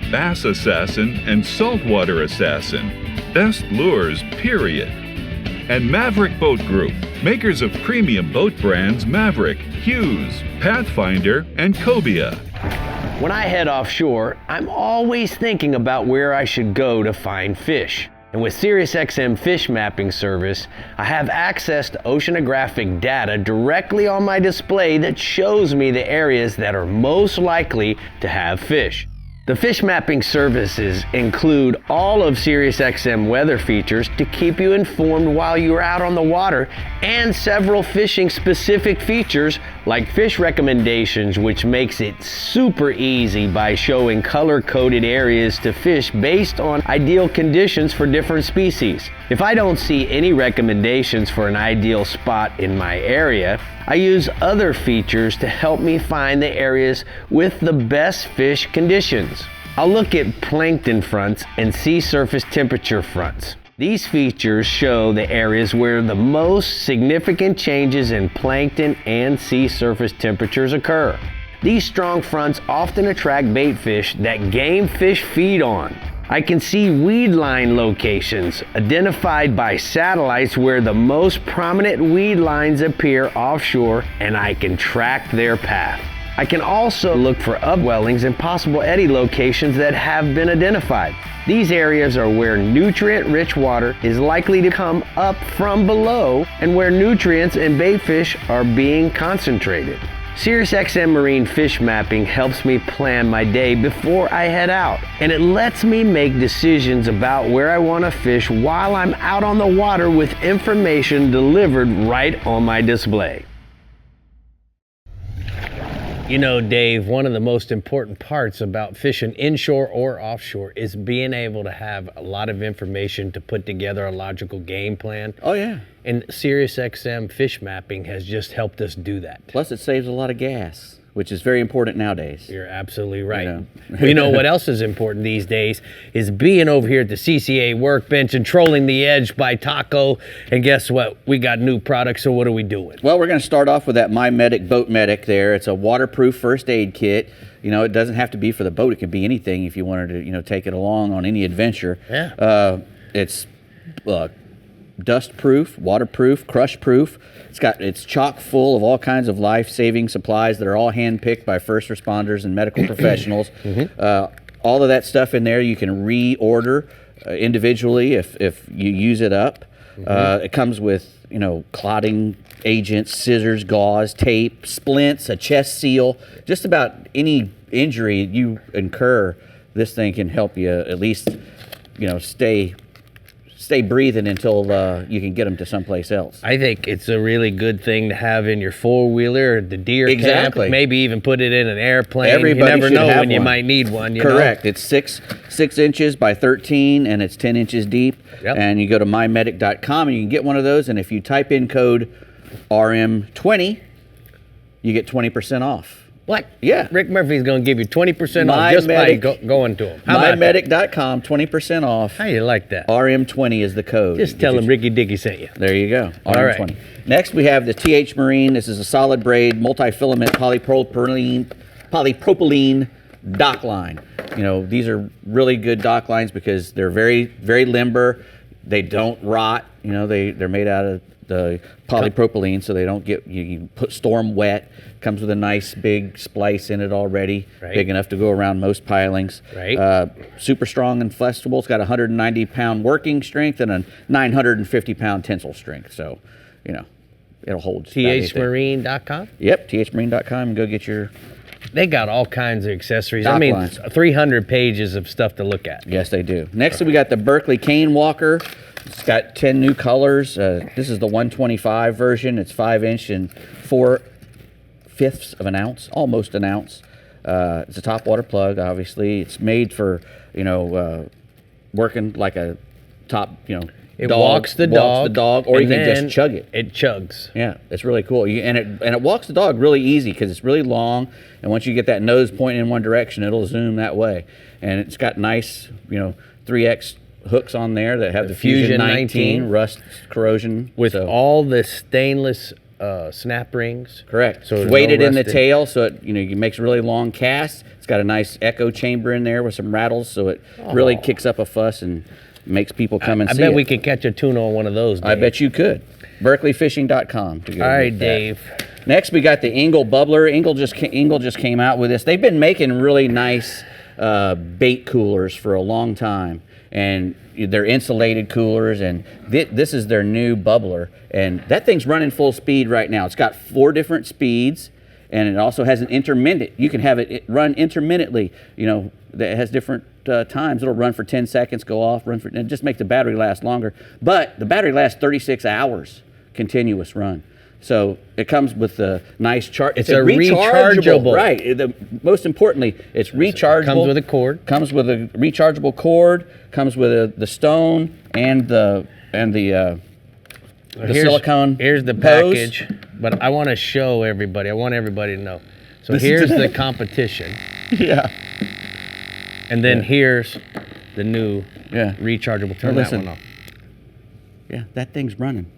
Bass Assassin and Saltwater Assassin. Best lures, period. And Maverick Boat Group, makers of premium boat brands Maverick, Hughes, Pathfinder, and Cobia. When I head offshore, I'm always thinking about where I should go to find fish. And with SiriusXM Fish Mapping Service, I have access to oceanographic data directly on my display that shows me the areas that are most likely to have fish. The fish mapping services include all of SiriusXM weather features to keep you informed while you're out on the water, and several fishing specific features like fish recommendations, which makes it super easy by showing color-coded areas to fish based on ideal conditions for different species. If I don't see any recommendations for an ideal spot in my area, I use other features to help me find the areas with the best fish conditions. I'll look at plankton fronts and sea surface temperature fronts. These features show the areas where the most significant changes in plankton and sea surface temperatures occur. These strong fronts often attract bait fish that game fish feed on. I can see weed line locations identified by satellites where the most prominent weed lines appear offshore, and I can track their path. I can also look for upwellings and possible eddy locations that have been identified. These areas are where nutrient-rich water is likely to come up from below and where nutrients and bait fish are being concentrated. SiriusXM Marine Fish Mapping helps me plan my day before I head out, and it lets me make decisions about where I want to fish while I'm out on the water with information delivered right on my display. You know, Dave, one of the most important parts about fishing inshore or offshore is being able to have a lot of information to put together a logical game plan. Oh, yeah. And SiriusXM Fish Mapping has just helped us do that. Plus, it saves a lot of gas, which is very important nowadays. You're absolutely right. You know. Well, you know what else is important these days is being over here at the CCA workbench and trolling the edge by Taco. And guess what? We got new products, so what are we doing? Well, we're going to start off with that My Medic Boat Medic there. It's a waterproof first aid kit. You know, it doesn't have to be for the boat. It can be anything if you wanted to, you know, take it along on any adventure. Yeah. It's dust proof, waterproof, crush proof. It's chock full of all kinds of life-saving supplies that are all hand-picked by first responders and medical professionals. All of that stuff in there you can reorder individually if you use it up. It comes with, you know, clotting agents, scissors, gauze, tape, splints, a chest seal. Just about any injury you incur, this thing can help you at least, you know, stay breathing until you can get them to someplace else. I think it's a really good thing to have in your four-wheeler, the deer Exactly. camp. Maybe even put it in an airplane. Everybody you never should know have when you one. might need one. You Correct. know? It's 6 inches by 13, and it's 10 inches deep. Yep. And you go to mymedic.com, and you can get one of those. And if you type in code RM20, you get 20% off. What? Yeah. Rick Murphy's going to give you 20% off just by going to him. How about that? Mymedic.com, 20% off. How you like that? RM20 is the code. Just tell him Ricky Dicky sent you. There you go. All RM20. right. Next, we have the TH Marine. This is a solid braid, multi-filament polypropylene dock line. You know, these are really good dock lines because they're very, very limber. They don't rot. You know, they're made out of the polypropylene, so they don't get you put storm wet. Comes with a nice big splice in it already, Right. big enough to go around most pilings. Right. Super strong and flexible. It's got 190-pound working strength and a 950-pound tensile strength. So, you know, it'll hold. just about anything. THMarine.com? Yep, thmarine.com, and go get your. They got all kinds of accessories. Dock I mean, lines. 300 pages of stuff to look at. Yes, they do. Next, we got the Berkeley Cane Walker. It's got 10 new colors. This is the 125 version. It's 5 inch and 4/5 of an ounce, almost an ounce. It's a top water plug, obviously. It's made for, working like a top, It walks the dog, or you and can then just chug it. It chugs. Yeah, it's really cool. And it walks the dog really easy because it's really long. And once you get that nose pointing in one direction, it'll zoom that way. And it's got nice, 3X hooks on there that have the Fusion 19 rust corrosion with all the stainless snap rings. Correct. So it's weighted in the tail, so it it makes really long casts. It's got a nice echo chamber in there with some rattles, so it really kicks up a fuss and makes people come and see it. I bet we could catch a tuna on one of those, Dave. I bet you could. BerkeleyFishing.com to go. All right, Dave. Next, we got the Engle Bubbler. Engle just came out with this. They've been making really nice bait coolers for a long time, and they're insulated coolers, and this is their new bubbler, and that thing's running full speed right now. It's got 4 different speeds, and it also has an intermittent. You can have it run intermittently, that has different times. It'll run for 10 seconds, go off, and just make the battery last longer. But the battery lasts 36 hours continuous run. So it comes with a nice charge. It's a rechargeable. Right. Most importantly, it's rechargeable. Comes with a cord. Comes with a rechargeable cord. Comes with the stone and the silicone. Here's the package. But I want to show everybody. I want everybody to know. So here's the competition. Yeah. And then here's the new rechargeable. Turn that one off. Yeah, that thing's running.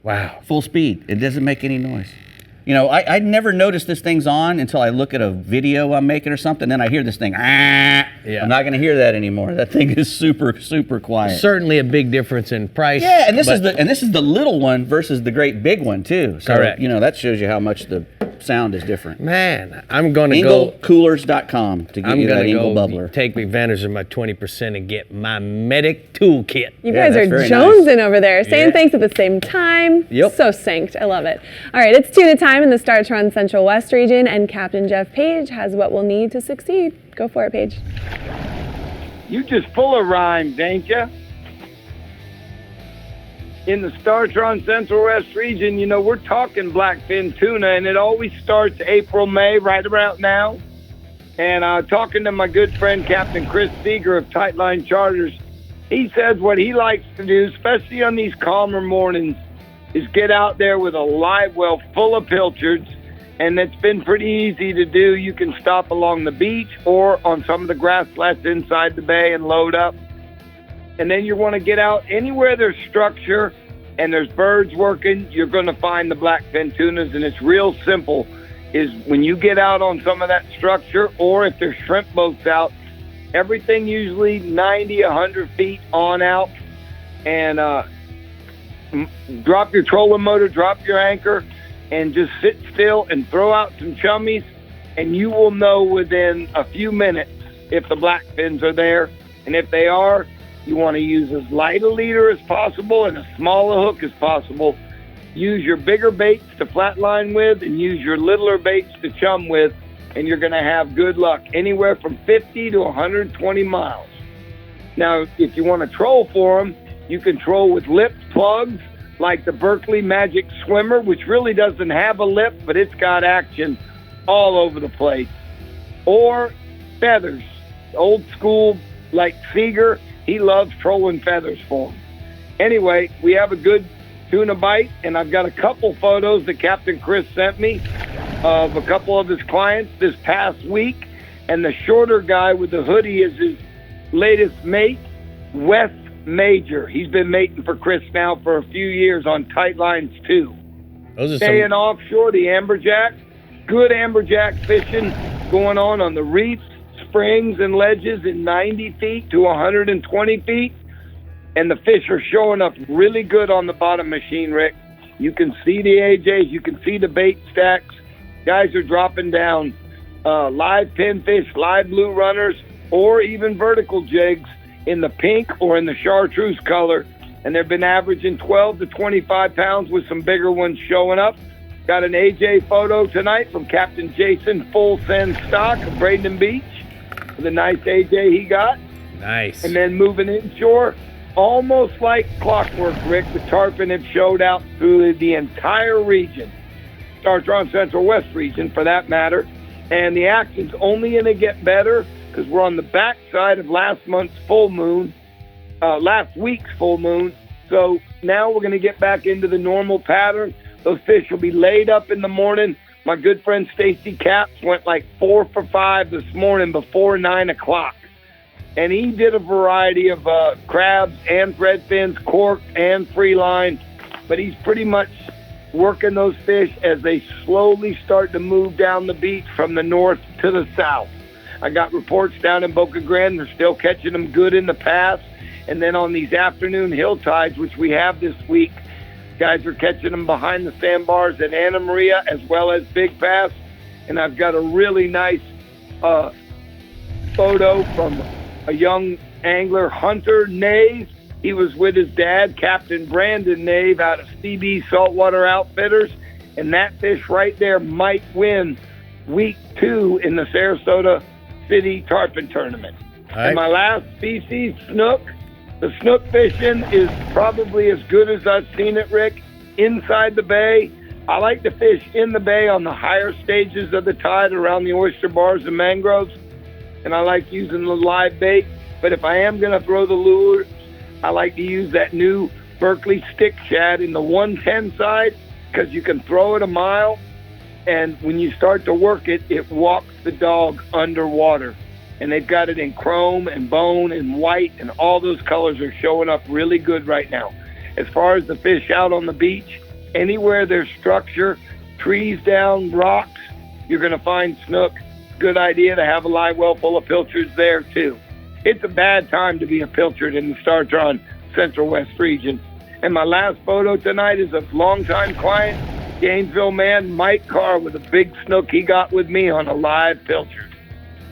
Wow. Full speed. It doesn't make any noise. I never noticed this thing's on until I look at a video I'm making or something, then I hear this thing. Yeah. I'm not going to hear that anymore. That thing is super, super quiet. Certainly a big difference in price. Yeah, and this is the little one versus the great big one too. So, correct. That shows you how much the sound is different. Man, I'm going to go EngleCoolers.com to get you that Engle bubbler. Take advantage of my 20% and get my Medic toolkit. You guys are jonesing over there, saying thanks at the same time. Yep. So synced. I love it. All right, it's tuna time in the STARTRON Central West region, and Captain Jeff Page has what we'll need to succeed. Go for it, Page. You just full of rhymes, ain't ya? In the STARTRON Central West region, we're talking blackfin tuna, and it always starts April, May, right around now. And talking to my good friend, Captain Chris Seeger of Tightline Charters, he says what he likes to do, especially on these calmer mornings, is get out there with a live well full of pilchards, and it's been pretty easy to do. You can stop along the beach or on some of the grass flats inside the bay and load up. And then you want to get out anywhere there's structure and there's birds working, you're going to find the blackfin tunas, and it's real simple. Is when you get out on some of that structure, or if there's shrimp boats out, everything usually 90, 100 feet on out, and drop your trolling motor, drop your anchor, and just sit still and throw out some chummies, and you will know within a few minutes if the blackfins are there. And if they are, you want to use as light a leader as possible and as small a hook as possible. Use your bigger baits to flatline with and use your littler baits to chum with, and you're going to have good luck anywhere from 50 to 120 miles. Now, if you want to troll for them, you can troll with lipped plugs like the Berkeley Magic Swimmer, which really doesn't have a lip, but it's got action all over the place. Or feathers, old school like Seeger. He loves trolling feathers for them. Anyway, we have a good tuna bite, and I've got a couple photos that Captain Chris sent me of a couple of his clients this past week, and the shorter guy with the hoodie is his latest mate, Wes Major. He's been mating for Chris now for a few years on tight lines too. Those are Staying offshore, the amberjack, good amberjack fishing going on the reefs, springs, and ledges in 90 feet to 120 feet. And the fish are showing up really good on the bottom machine, Rick. You can see the AJs, you can see the bait stacks. Guys are dropping down live pinfish, live blue runners, or even vertical jigs in the pink or in the chartreuse color. And they've been averaging 12 to 25 pounds with some bigger ones showing up. Got an AJ photo tonight from Captain Jason Full Send Stock of Braden Beach with a nice AJ he got. Nice. And then moving inshore, almost like clockwork, Rick, the tarpon have showed out through the entire region, STARTRON Central West region for that matter. And the action's only going to get better because we're on the backside of last week's full moon. So now we're going to get back into the normal pattern. Those fish will be laid up in the morning. My good friend Stacy Capt went like 4 for 5 this morning before 9 o'clock. And he did a variety of crabs and threadfins, cork and free line. But he's pretty much working those fish as they slowly start to move down the beach from the north to the south. I got reports down in Boca Grande. They're still catching them good in the pass. And then on these afternoon hill tides, which we have this week, guys are catching them behind the sandbars at Anna Maria as well as Big Pass. And I've got a really nice photo from a young angler, Hunter Nave. He was with his dad, Captain Brandon Nave, out of CB Saltwater Outfitters. And that fish right there might win week 2 in the Sarasota City Tarpon Tournament. Right. And my last species, snook. The snook fishing is probably as good as I've seen it, Rick, inside the bay. I like to fish in the bay on the higher stages of the tide around the oyster bars and mangroves. And I like using the live bait. But if I am going to throw the lures, I like to use that new Berkeley stick shad in the 110 side because you can throw it a mile. And when you start to work it, it walks the dog underwater. And they've got it in chrome and bone and white, and all those colors are showing up really good right now. As far as the fish out on the beach, anywhere there's structure, trees down, rocks, you're going to find snook. Good idea to have a live well full of pilchards there too. It's a bad time to be a pilchard in the STARTRON Central West region. And my last photo tonight is a longtime client, Gainesville man Mike Carr, with a big snook he got with me on a live pilchard.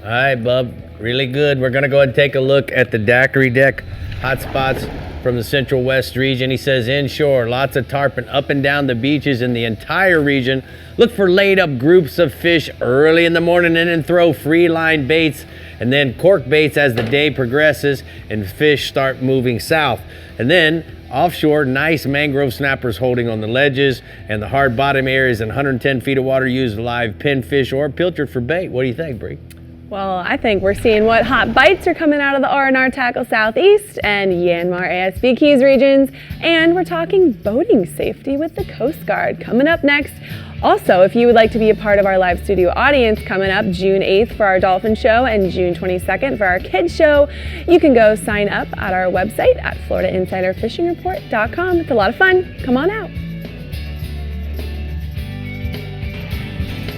All right, bub, really good. We're gonna go ahead and take a look at the daiquiri deck hotspots from the Central West region. He says inshore, lots of tarpon up and down the beaches in the entire region. Look for laid up groups of fish early in the morning and then throw free line baits and then cork baits as the day progresses and fish start moving south. And then offshore, nice mangrove snappers holding on the ledges and the hard bottom areas and 110 feet of water, use live pinfish or pilchard for bait. What do you think, Brie? Well, I think we're seeing what hot bites are coming out of the R&R Tackle Southeast and YANMAR ASB Keys regions, and we're talking boating safety with the Coast Guard coming up next. Also, if you would like to be a part of our live studio audience coming up June 8th for our Dolphin Show and June 22nd for our Kids Show, you can go sign up at our website at FloridaInsiderFishingReport.com. It's a lot of fun. Come on out.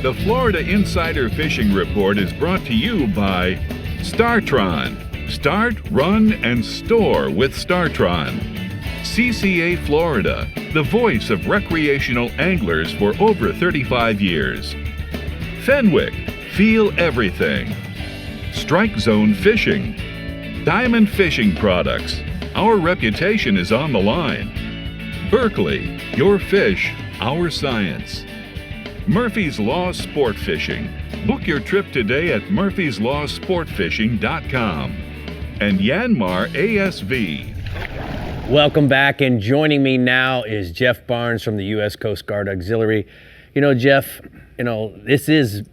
The Florida Insider Fishing Report is brought to you by STARTRON. Start, run, and store with STARTRON. CCA Florida, the voice of recreational anglers for over 35 years. Fenwick, feel everything. Strike Zone Fishing. Diamond Fishing Products, our reputation is on the line. Berkeley, your fish, our science. Murphy's Law Sport Fishing. Book your trip today at murphyslawsportfishing.com. And YANMAR ASV. Welcome back, and joining me now is Jeff Barnes from the U.S. Coast Guard Auxiliary. You know, Jeff, this is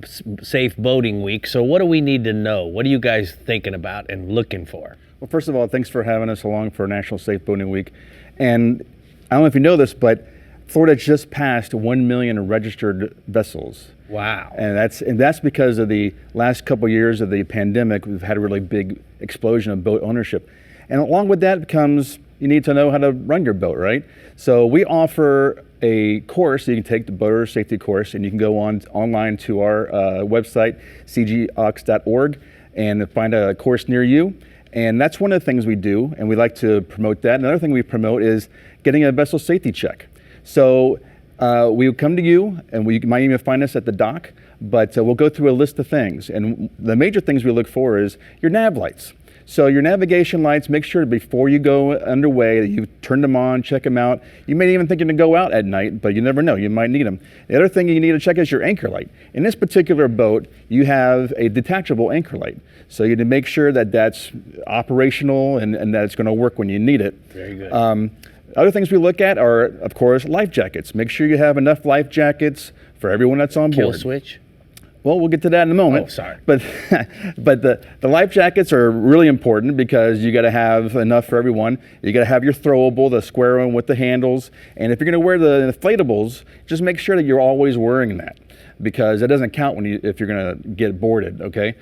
Safe Boating Week, so what do we need to know? What are you guys thinking about and looking for? Well, first of all, thanks for having us along for National Safe Boating Week. And I don't know if you know this, but Florida just passed 1 million registered vessels. Wow. And that's because of the last couple of years of the pandemic. We've had a really big explosion of boat ownership. And along with that comes, you need to know how to run your boat, right? So we offer a course. You can take the boater safety course, and you can go online to our website, cgox.org, and find a course near you. And that's one of the things we do, and we like to promote that. Another thing we promote is getting a vessel safety check. So we come to you, and you might even find us at the dock, but we'll go through a list of things. And the major things we look for is your nav lights. So your navigation lights, make sure before you go underway that you turn them on, check them out. You may even think you're going to go out at night, but you never know. You might need them. The other thing you need to check is your anchor light. In this particular boat, you have a detachable anchor light. So you need to make sure that that's operational and that it's going to work when you need it. Very good. Other things we look at are, of course, life jackets. Make sure you have enough life jackets for everyone that's on board. Kill switch? Well, we'll get to that in a moment. Oh, sorry. But the life jackets are really important because you got to have enough for everyone. You got to have your throwable, the square one with the handles. And if you're going to wear the inflatables, just make sure that you're always wearing that, because it doesn't count if you're going to get boarded. Okay.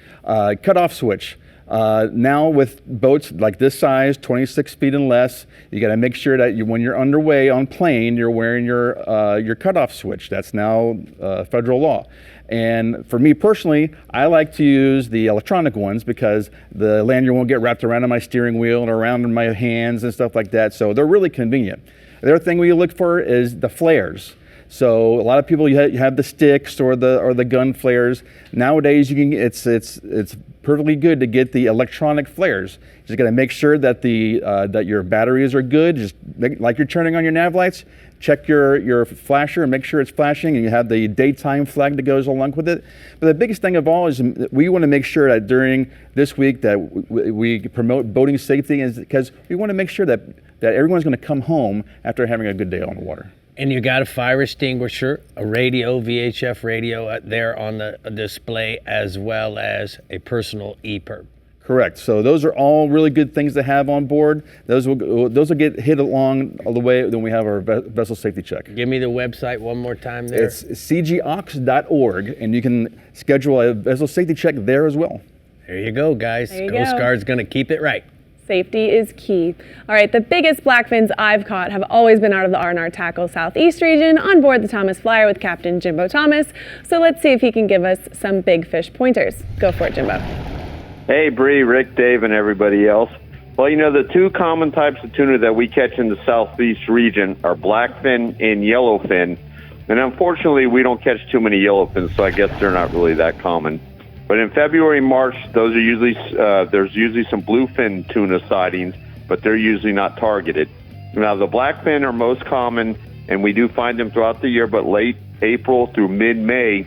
Cutoff switch. Now with boats like this size, 26 feet and less, you got to make sure that when you're underway on plane, you're wearing your cutoff switch. That's now federal law. And for me personally, I like to use the electronic ones because the lanyard won't get wrapped around on my steering wheel and around in my hands and stuff like that. So they're really convenient. The other thing we look for is the flares. So a lot of people, you have the sticks or the gun flares. Nowadays, you can it's perfectly good to get the electronic flares. You just got to make sure that that your batteries are good. Just like you're turning on your nav lights, check your flasher and make sure it's flashing, and you have the daytime flag that goes along with it. But the biggest thing of all is we want to make sure that during this week that we promote boating safety, is because we want to make sure that everyone's going to come home after having a good day on the water. And you got a fire extinguisher, a radio, VHF radio there on the display, as well as a personal EPIRB. Correct. So those are all really good things to have on board. Those will get hit along all the way when we have our vessel safety check. Give me the website one more time there. It's cgox.org, and you can schedule a vessel safety check there as well. There you go, guys. There you Coast go. Guard's going to keep it right. Safety is key. All right, the biggest blackfins I've caught have always been out of the R&R Tackle Southeast region on board the Thomas Flyer with Captain Jimbo Thomas. So let's see if he can give us some big fish pointers. Go for it, Jimbo. Hey, Brie, Rick, Dave, and everybody else. Well, the two common types of tuna that we catch in the Southeast region are blackfin and yellowfin. And unfortunately, we don't catch too many yellowfins, so I guess they're not really that common. But in February, March, those are usually there's usually some bluefin tuna sightings, but they're usually not targeted. Now, the blackfin are most common, and we do find them throughout the year, but late April through mid-May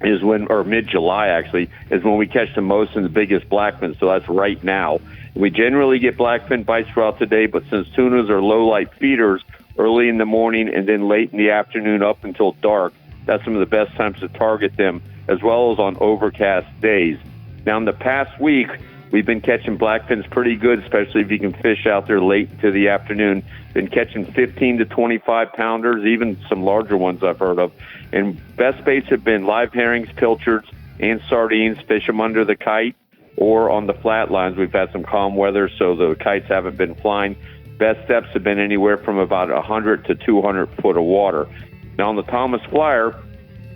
is when, or mid-July actually, is when we catch the most and the biggest blackfin, so that's right now. We generally get blackfin bites throughout the day, but since tunas are low-light feeders, early in the morning and then late in the afternoon up until dark, that's some of the best times to target them, as well as on overcast days. Now, in the past week, we've been catching blackfins pretty good, especially if you can fish out there late into the afternoon. Been catching 15 to 25 pounders, even some larger ones I've heard of. And best baits have been live herrings, pilchards, and sardines. Fish them under the kite or on the flat lines. We've had some calm weather, so the kites haven't been flying. Best depths have been anywhere from about 100 to 200 foot of water. Now, on the Thomas Flyer,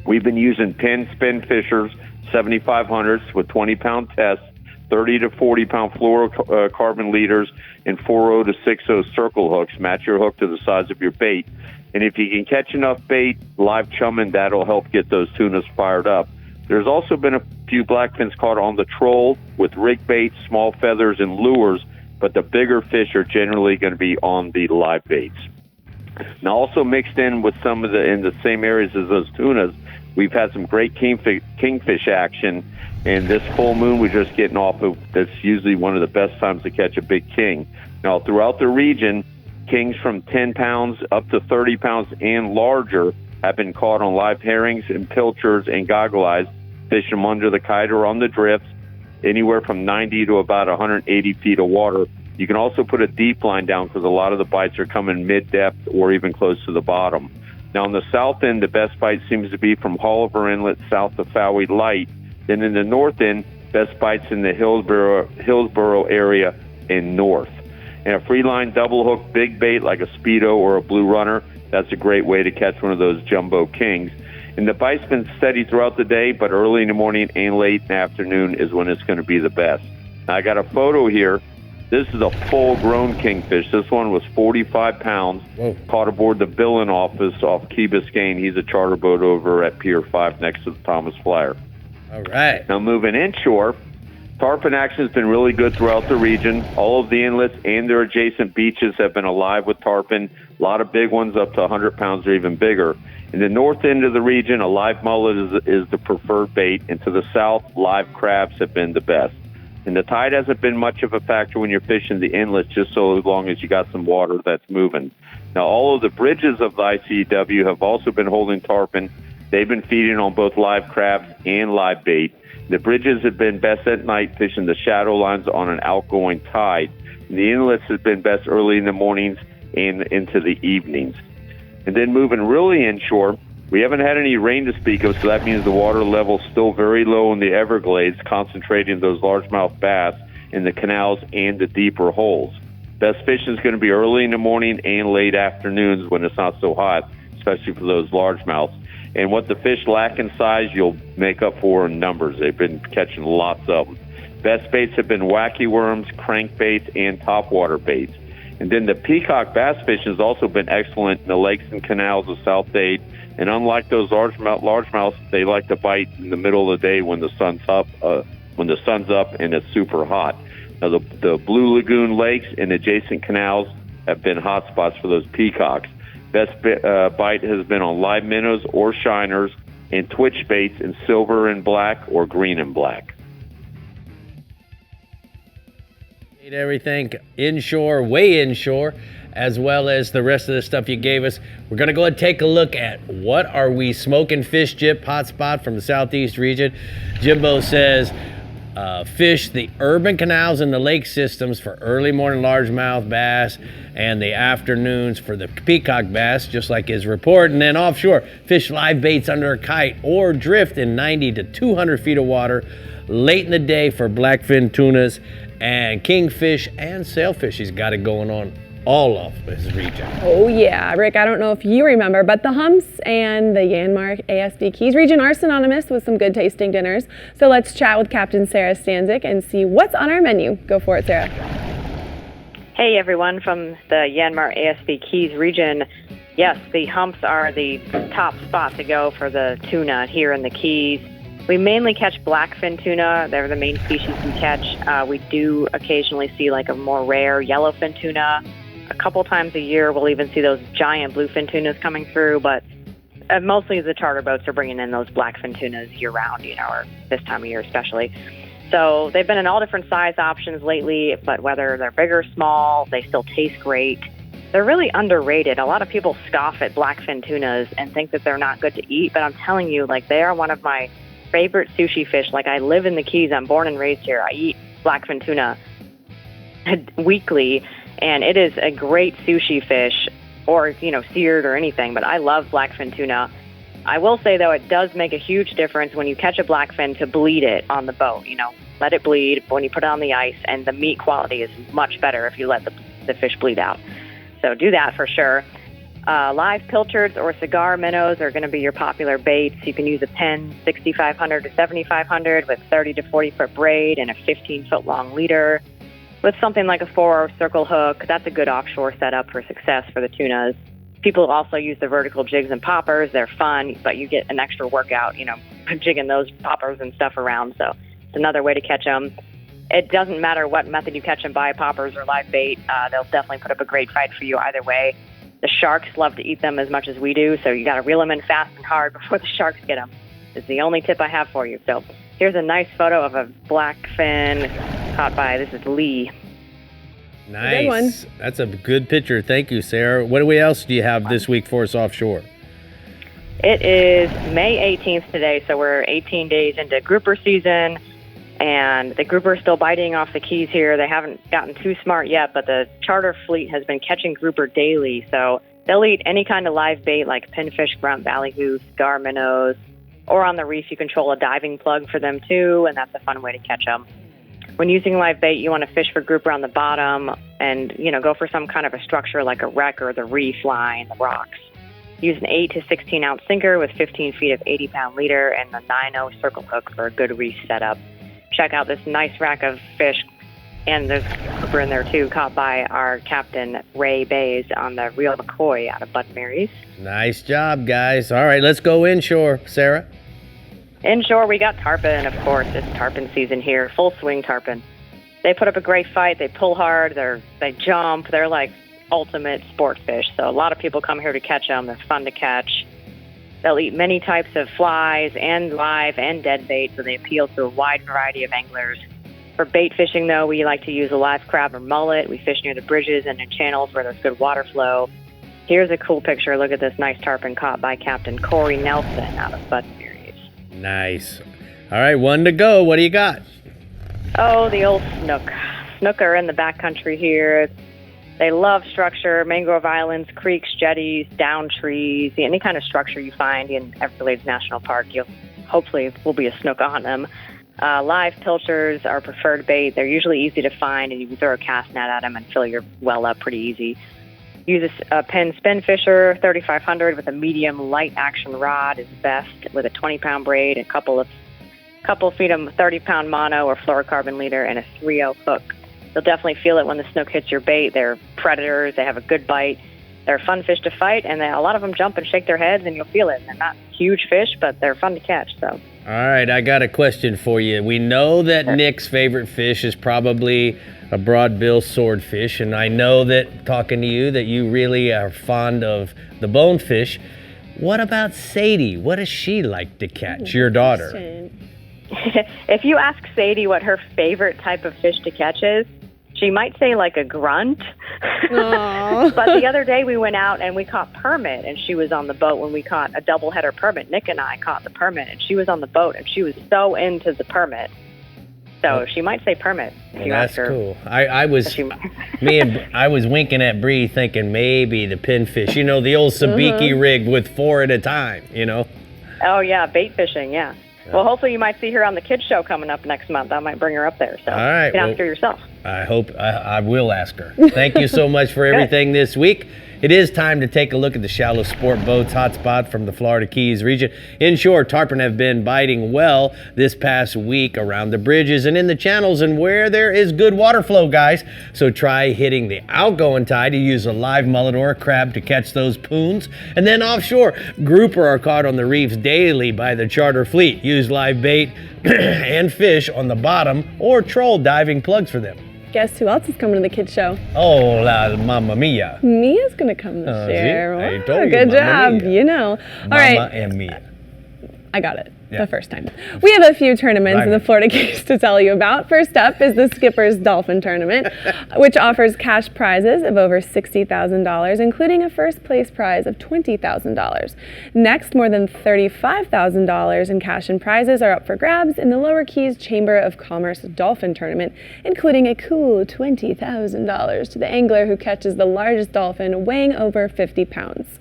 we've been using pin spin fishers, 7500s with 20-pound tests, 30 to 40-pound fluorocarbon leaders, and 4.0 to 6.0 circle hooks. Match your hook to the size of your bait. And if you can catch enough bait, live chumming, that'll help get those tunas fired up. There's also been a few blackfins caught on the troll with rig baits, small feathers, and lures, but the bigger fish are generally going to be on the live baits. Now, also mixed in with some of in the same areas as those tunas, we've had some great kingfish action. And this full moon we're just getting off of, that's usually one of the best times to catch a big king. Now, throughout the region, kings from 10 pounds up to 30 pounds and larger have been caught on live herrings and pilchards and goggle eyes. Fish them under the kite or on the drifts, anywhere from 90 to about 180 feet of water. You can also put a deep line down because a lot of the bites are coming mid-depth or even close to the bottom. Now, on the south end, the best bite seems to be from Holliver Inlet south of Fowey Light. Then in the north end, best bites in the Hillsboro area and north. And a free line double hook big bait like a Speedo or a Blue Runner, that's a great way to catch one of those jumbo kings. And the bite's been steady throughout the day, but early in the morning and late in the afternoon is when it's going to be the best. Now, I got a photo here. This is a full-grown kingfish. This one was 45 pounds, caught aboard the billing office off Key Biscayne. He's a charter boat over at Pier 5 next to the Thomas Flyer. All right. Now, moving inshore, tarpon action has been really good throughout the region. All of the inlets and their adjacent beaches have been alive with tarpon. A lot of big ones up to 100 pounds or even bigger. In the north end of the region, a live mullet is the preferred bait, and to the south, live crabs have been the best. And the tide hasn't been much of a factor when you're fishing the inlets, just so long as you got some water that's moving. Now, all of the bridges of the ICW have also been holding tarpon. They've been feeding on both live crabs and live bait. The bridges have been best at night, fishing the shadow lines on an outgoing tide. The inlets have been best early in the mornings and into the evenings. And then moving really inshore, we haven't had any rain to speak of, so that means the water level's still very low in the Everglades, concentrating those largemouth bass in the canals and the deeper holes. Best fishing is going to be early in the morning and late afternoons when it's not so hot, especially for those largemouths. And what the fish lack in size, you'll make up for in numbers. They've been catching lots of them. Best baits have been wacky worms, crankbaits, and topwater baits. And then the peacock bass fishing has also been excellent in the lakes and canals of South Dade. And unlike those largemouths, they like to bite in the middle of the day when the sun's up, and it's super hot. Now the Blue Lagoon lakes and adjacent canals have been hot spots for those peacocks. Best bite has been on live minnows or shiners and twitch baits in silver and black or green and black. Everything inshore, way inshore, as well as the rest of the stuff you gave us. We're going to go ahead and take a look at what are we smoking fish, Jip, hotspot from the southeast region. Jimbo says fish the urban canals and the lake systems for early morning largemouth bass and the afternoons for the peacock bass, just like his report. And then offshore, fish live baits under a kite or drift in 90 to 200 feet of water late in the day for blackfin tunas and kingfish and sailfish. He's got it going on all of his region. Oh yeah, Rick, I don't know if you remember, but the humps and the Yanmar ASB Keys region are synonymous with some good tasting dinners. So let's chat with Captain Sarah Stanzik and see what's on our menu. Go for it, Sarah. Hey everyone from the Yanmar ASB Keys region. Yes, the humps are the top spot to go for the tuna here in the Keys. We mainly catch blackfin tuna. They're the main species we catch. We do occasionally see like a more rare yellowfin tuna. A couple times a year, we'll even see those giant bluefin tunas coming through, but mostly the charter boats are bringing in those blackfin tunas year-round, or this time of year especially. So they've been in all different size options lately, but whether they're big or small, they still taste great. They're really underrated. A lot of people scoff at blackfin tunas and think that they're not good to eat, but I'm telling you, like, they are one of my favorite sushi fish. Like, I live in the Keys. I'm born and raised here. I eat blackfin tuna weekly, and it is a great sushi fish, or, seared or anything, but I love blackfin tuna. I will say, though, it does make a huge difference when you catch a blackfin to bleed it on the boat. Let it bleed when you put it on the ice, and the meat quality is much better if you let the fish bleed out. So do that for sure. Live pilchards or cigar minnows are going to be your popular baits. You can use a Penn 6500 to 7500 with 30 to 40 foot braid and a 15-foot long leader. With something like a 4 circle hook, that's a good offshore setup for success for the tunas. People also use the vertical jigs and poppers. They're fun, but you get an extra workout, jigging those poppers and stuff around. So it's another way to catch them. It doesn't matter what method you catch them by, poppers or live bait. They'll definitely put up a great fight for you either way. The sharks love to eat them as much as we do, so you got to reel them in fast and hard before the sharks get them. It's the only tip I have for you. So here's a nice photo of a blackfin caught by, this is Lee. Nice. Good one. That's a good picture. Thank you, Sarah. What else do you have this week for us offshore? It is May 18th today, so we're 18 days into grouper season, and the grouper is still biting off the Keys here. They haven't gotten too smart yet, but the charter fleet has been catching grouper daily, so they'll eat any kind of live bait like pinfish, grunt, ballyhoo, gar minnows, or on the reef you control a diving plug for them too, and that's a fun way to catch them. When using live bait, you want to fish for grouper on the bottom and, go for some kind of a structure like a wreck or the reef line, the rocks. Use an 8 to 16 ounce sinker with 15 feet of 80-pound leader and the 9-0 circle hook for a good reef setup. Check out this nice rack of fish, and there's grouper in there too, caught by our Captain Ray Bays on the Real McCoy out of Bud Mary's. Nice job, guys. All right, let's go inshore, Sarah. Inshore, we got tarpon, of course. It's tarpon season here, full swing tarpon. They put up a great fight. They pull hard. They jump. They're like ultimate sport fish. So a lot of people come here to catch them. They're fun to catch. They'll eat many types of flies and live and dead bait, so they appeal to a wide variety of anglers. For bait fishing, though, we like to use a live crab or mullet. We fish near the bridges and in channels where there's good water flow. Here's a cool picture. Look at this nice tarpon caught by Captain Corey Nelson out of Bud Series. Nice. All right, one to go. What do you got? Oh, the old snook. Snook are in the backcountry here. They love structure, mangrove islands, creeks, jetties, down trees, any kind of structure you find in Everglades National Park. Hopefully will be a snook on them. Live pilchers are preferred bait. They're usually easy to find, and you can throw a cast net at them and fill your well up pretty easy. Use a Penn Spin Fisher 3500 with a medium light action rod is best, with a 20-pound braid, a couple feet of 30-pound mono or fluorocarbon leader, and a 3/0 hook. You'll definitely feel it when the snook hits your bait. They're predators. They have a good bite. They're a fun fish to fight, and a lot of them jump and shake their heads, and you'll feel it. They're not huge fish, but they're fun to catch. So. All right, I got a question for you. We know that Nick's favorite fish is probably a broadbill swordfish, and I know that, talking to you, that you really are fond of the bonefish. What about Sadie? What does she like to catch, your daughter? If you ask Sadie what her favorite type of fish to catch is, she might say like a grunt. But the other day we went out and we caught permit, and she was on the boat when we caught a double header permit. Nick and I caught the permit, and she was on the boat, and she was so into the permit. So she might say permit. If you That's ask her. cool. I was winking at Brie, thinking maybe the pinfish. You know, the old sabiki rig with 4 at a time. You know. Oh yeah, bait fishing. Yeah. Well, hopefully you might see her on the kids show coming up next month. I might bring her up there. So all right, you can ask her yourself. I hope I will ask her. Thank you so much for everything this week. It is time to take a look at the shallow sport boats hotspot from the Florida Keys region. Inshore, tarpon have been biting well this past week around the bridges and in the channels and where there is good water flow, guys. So try hitting the outgoing tide to use a live mullet or a crab to catch those poons. And then offshore, grouper are caught on the reefs daily by the charter fleet. Use live bait and fish on the bottom or troll diving plugs for them. Guess who else is coming to the kids show? Oh, la mamma mia. Mia's gonna come this year. I Wow, told you, good Mamma job. Mia. You know. All Mama right. and Mia. I got it Yeah. the first time. We have a few tournaments in the Florida Keys to tell you about. First up is the Skipper's Dolphin Tournament, which offers cash prizes of over $60,000, including a first place prize of $20,000. Next, more than $35,000 in cash and prizes are up for grabs in the Lower Keys Chamber of Commerce Dolphin Tournament, including a cool $20,000 to the angler who catches the largest dolphin weighing over 50 pounds.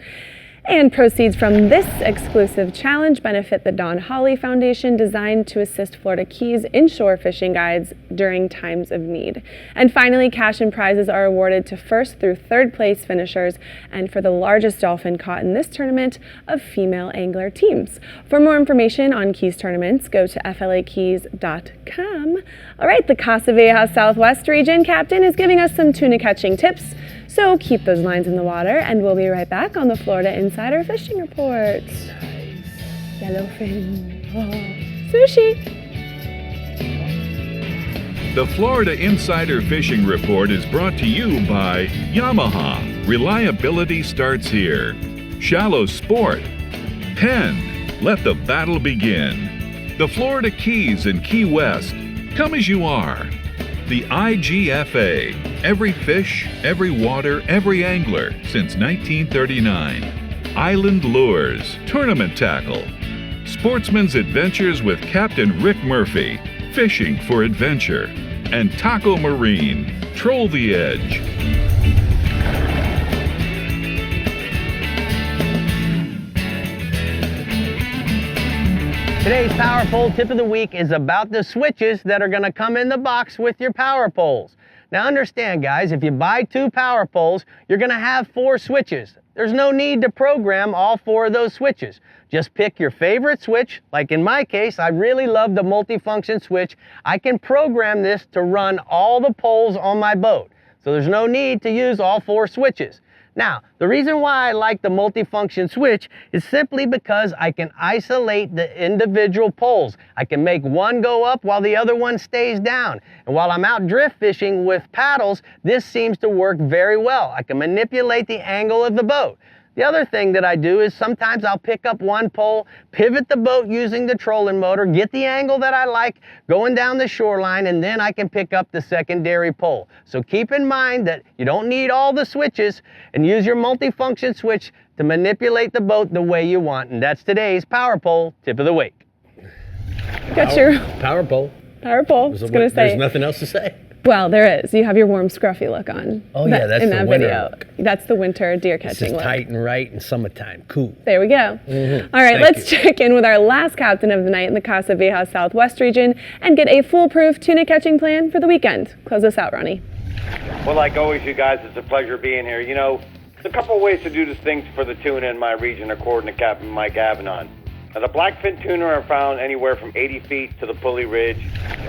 And proceeds from this exclusive challenge benefit the Don Holly Foundation, designed to assist Florida Keys inshore fishing guides during times of need. And finally, cash and prizes are awarded to first through third place finishers and for the largest dolphin caught in this tournament of female angler teams. For more information on Keys tournaments, go to flakeys.com. All right, the Casa Vieja Southwest region captain is giving us some tuna catching tips. So keep those lines in the water, and we'll be right back on the Florida Insider Fishing Report. Yellowfin. Oh, sushi. The Florida Insider Fishing Report is brought to you by Yamaha. Reliability starts here. Shallow Sport. Penn. Let the battle begin. The Florida Keys and Key West. Come as you are. The IGFA. Every fish, every water, every angler since 1939. Island Lures. Tournament Tackle. Sportsman's Adventures with Captain Rick Murphy. Fishing for adventure. And Taco Marine. Troll the Edge. Today's Power Pole tip of the week is about the switches that are going to come in the box with your power poles. Now understand, guys, if you buy 2 power poles, you're going to have 4 switches. There's no need to program all 4 of those switches. Just pick your favorite switch. Like in my case, I really love the multifunction switch. I can program this to run all the poles on my boat. So there's no need to use all 4 switches. Now, the reason why I like the multifunction switch is simply because I can isolate the individual poles. I can make one go up while the other one stays down. And while I'm out drift fishing with paddles, this seems to work very well. I can manipulate the angle of the boat. The other thing that I do is sometimes I'll pick up one pole, pivot the boat using the trolling motor, get the angle that I like going down the shoreline, and then I can pick up the secondary pole. So keep in mind that you don't need all the switches, and use your multifunction switch to manipulate the boat the way you want. And that's today's Power Pole Tip of the Week. Got your Power Pole. Power pole. I was gonna say. There's nothing else to say. Well, there is. You have your warm, scruffy look on. Oh yeah, that's in the that winter video. look. That's the winter deer This catching is look. tight and right in summertime. Cool. There we go. Mm-hmm. All right, let's check in with our last captain of the night in the CASA VIEJA Southwest region and get a foolproof tuna catching plan for the weekend. Close us out, Ronnie. Well, like always, you guys, it's a pleasure being here. You know, there's a couple of ways to do this thing for the tuna in my region, according to Captain Mike Avanon. Now, the blackfin tuna are found anywhere from 80 feet to the Pulley Ridge,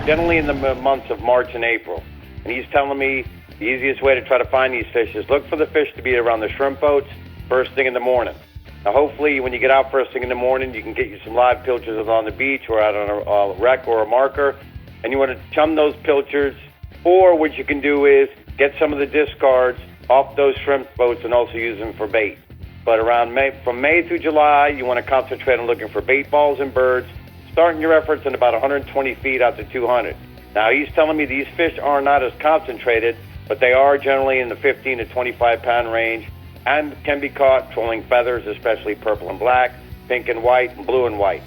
generally in the months of March and April. And he's telling me the easiest way to try to find these fish is look for the fish to be around the shrimp boats first thing in the morning. Now, hopefully, when you get out first thing in the morning, you can get you some live pilchards on the beach or out on a wreck or a marker, and you want to chum those pilchards. Or what you can do is get some of the discards off those shrimp boats and also use them for bait. But from May through July, you want to concentrate on looking for bait balls and birds, starting your efforts in about 120 feet out to 200. Now, he's telling me these fish are not as concentrated, but they are generally in the 15 to 25 pound range and can be caught trolling feathers, especially purple and black, pink and white, and blue and white.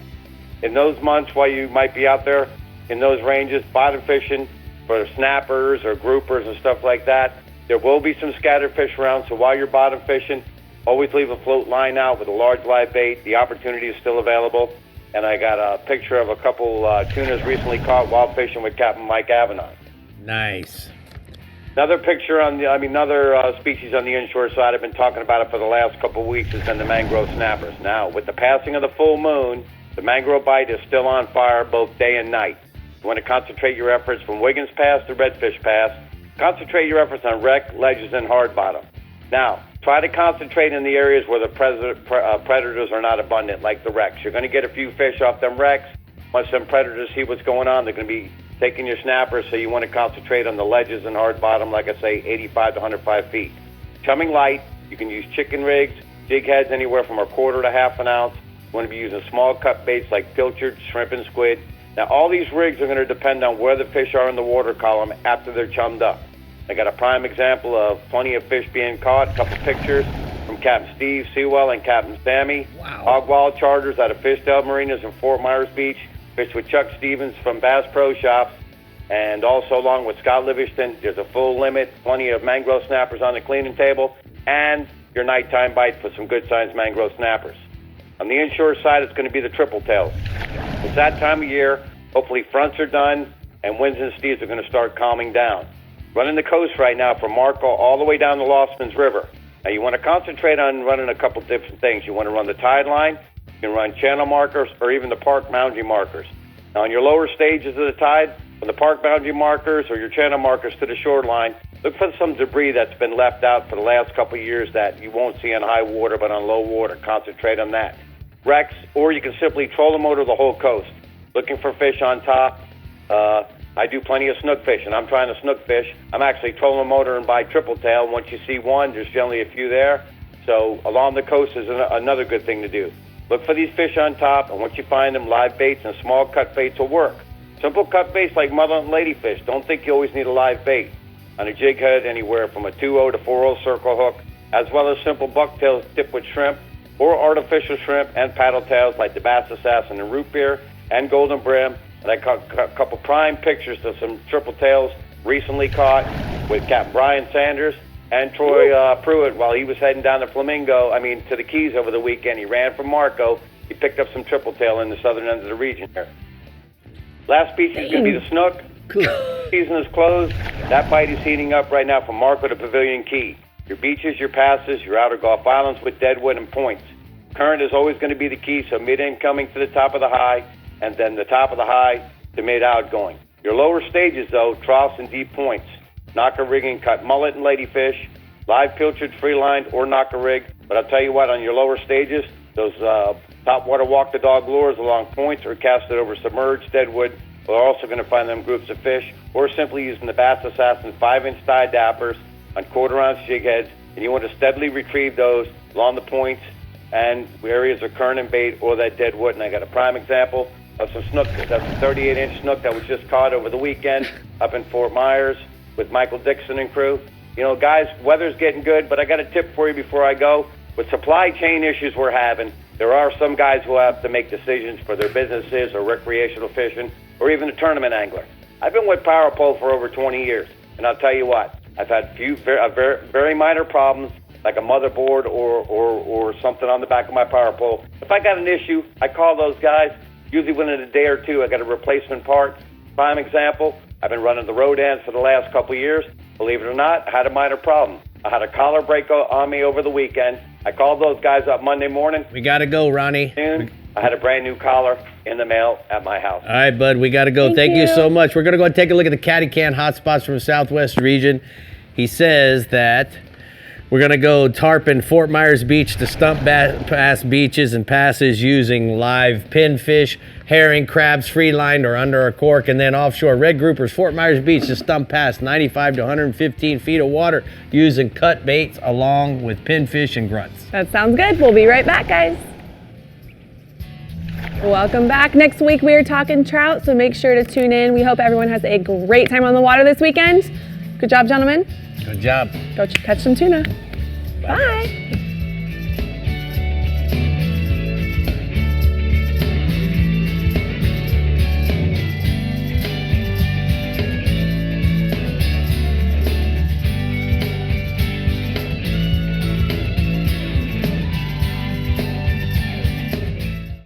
In those months while you might be out there in those ranges bottom fishing for snappers or groupers and stuff like that, there will be some scattered fish around, so while you're bottom fishing, always leave a float line out with a large live bait. The opportunity is still available. And I got a picture of a couple tunas recently caught while fishing with Captain Mike Avanon. Nice. Another picture another species on the inshore side, I've been talking about it for the last couple of weeks, has been the mangrove snappers. Now, with the passing of the full moon, the mangrove bite is still on fire both day and night. You want to concentrate your efforts from Wiggins Pass to Redfish Pass. Concentrate your efforts on wreck, ledges, and hard bottom. Now, try to concentrate in the areas where the predators are not abundant, like the wrecks. You're going to get a few fish off them wrecks. Once some predators see what's going on, they're going to be taking your snappers, so you want to concentrate on the ledges and hard bottom, like I say, 85 to 105 feet. Chumming light, you can use chicken rigs, jig heads anywhere from a quarter to half an ounce. You want to be using small cut baits like pilchard, shrimp, and squid. Now, all these rigs are going to depend on where the fish are in the water column after they're chummed up. I got a prime example of plenty of fish being caught. A couple pictures from Captain Steve Sewell and Captain Sammy. Wow. Hog-wild charters out of Fishdale Marinas in Fort Myers Beach. Fished with Chuck Stevens from Bass Pro Shops. And also along with Scott Livingston, there's a full limit, plenty of mangrove snappers on the cleaning table, and your nighttime bite for some good-sized mangrove snappers. On the inshore side, it's going to be the triple tails. It's that time of year. Hopefully fronts are done, and winds and steeds are going to start calming down. Running the coast right now from Marco all the way down the Lostman's River. Now, you want to concentrate on running a couple different things. You want to run the tide line, you can run channel markers, or even the park boundary markers. Now, on your lower stages of the tide, from the park boundary markers or your channel markers to the shoreline, look for some debris that's been left out for the last couple of years that you won't see on high water, but on low water. Concentrate on that. Wrecks, or you can simply troll them over the whole coast. Looking for fish on top. I do plenty of snook fish, and I'm trying to snook fish. I'm actually trolling motor and by triple tail. Once you see one, there's generally a few there. So along the coast is another good thing to do. Look for these fish on top, and once you find them, live baits and small cut baits will work. Simple cut baits like mother and ladyfish. Don't think you always need a live bait. On a jig head, anywhere from a 2-0 to 4-0 circle hook, as well as simple bucktails tipped with shrimp, or artificial shrimp and paddle tails like the bass assassin and root beer and golden brim. And I caught a couple prime pictures of some triple tails recently caught with Captain Brian Sanders and Troy Pruitt while he was heading down to to the Keys over the weekend. He ran from Marco. He picked up some triple tail in the southern end of the region here. Last species is going to be the snook. Cool. Season is closed. That bite is heating up right now from Marco to Pavilion Key. Your beaches, your passes, your outer Gulf Islands with deadwood and points. Current is always going to be the key, so mid-incoming to the top of the high, and then the top of the high to mid-outgoing. Your lower stages, though, troughs and deep points. Knocker rigging, cut mullet and ladyfish, live pilchard, free lined, or knocker rig. But I'll tell you what, on your lower stages, those top water walk the dog lures along points or casted over submerged deadwood, we're also going to find them groups of fish, or simply using the Bass Assassin 5-inch thigh dappers on quarter-ounce jig heads and you want to steadily retrieve those along the points and areas of current and bait or that dead wood. And I got a prime example of some snook. That's a 38-inch snook that was just caught over the weekend up in Fort Myers with Michael Dixon and crew. You know, guys, weather's getting good, but I got a tip for you before I go. With supply chain issues we're having, there are some guys who have to make decisions for their businesses or recreational fishing or even a tournament angler. I've been with Power Pole for over 20 years, and I'll tell you what, I've had very minor problems like a motherboard or something on the back of my Power Pole. If I got an issue, I call those guys. Usually within a day or two, I got a replacement part. Prime example, I've been running the Rodans for the last couple of years. Believe it or not, I had a minor problem. I had a collar break on me over the weekend. I called those guys up Monday morning. We got to go, Ronnie. I had a brand new collar in the mail at my house. All right, bud, we got to go. Thank you so much. We're going to go and take a look at the Caddy Can hotspots from the Southwest region. He says that we're going to go tarpon Fort Myers Beach to Stump Pass beaches and passes using live pinfish, herring, crabs, free lined or under a cork, and then offshore red groupers Fort Myers Beach to Stump Pass 95 to 115 feet of water using cut baits along with pinfish and grunts. That sounds good. We'll be right back, guys. Welcome back. Next week we are talking trout, so make sure to tune in. We hope everyone has a great time on the water this weekend. Good job, gentlemen. Good job. Go catch some tuna. Bye.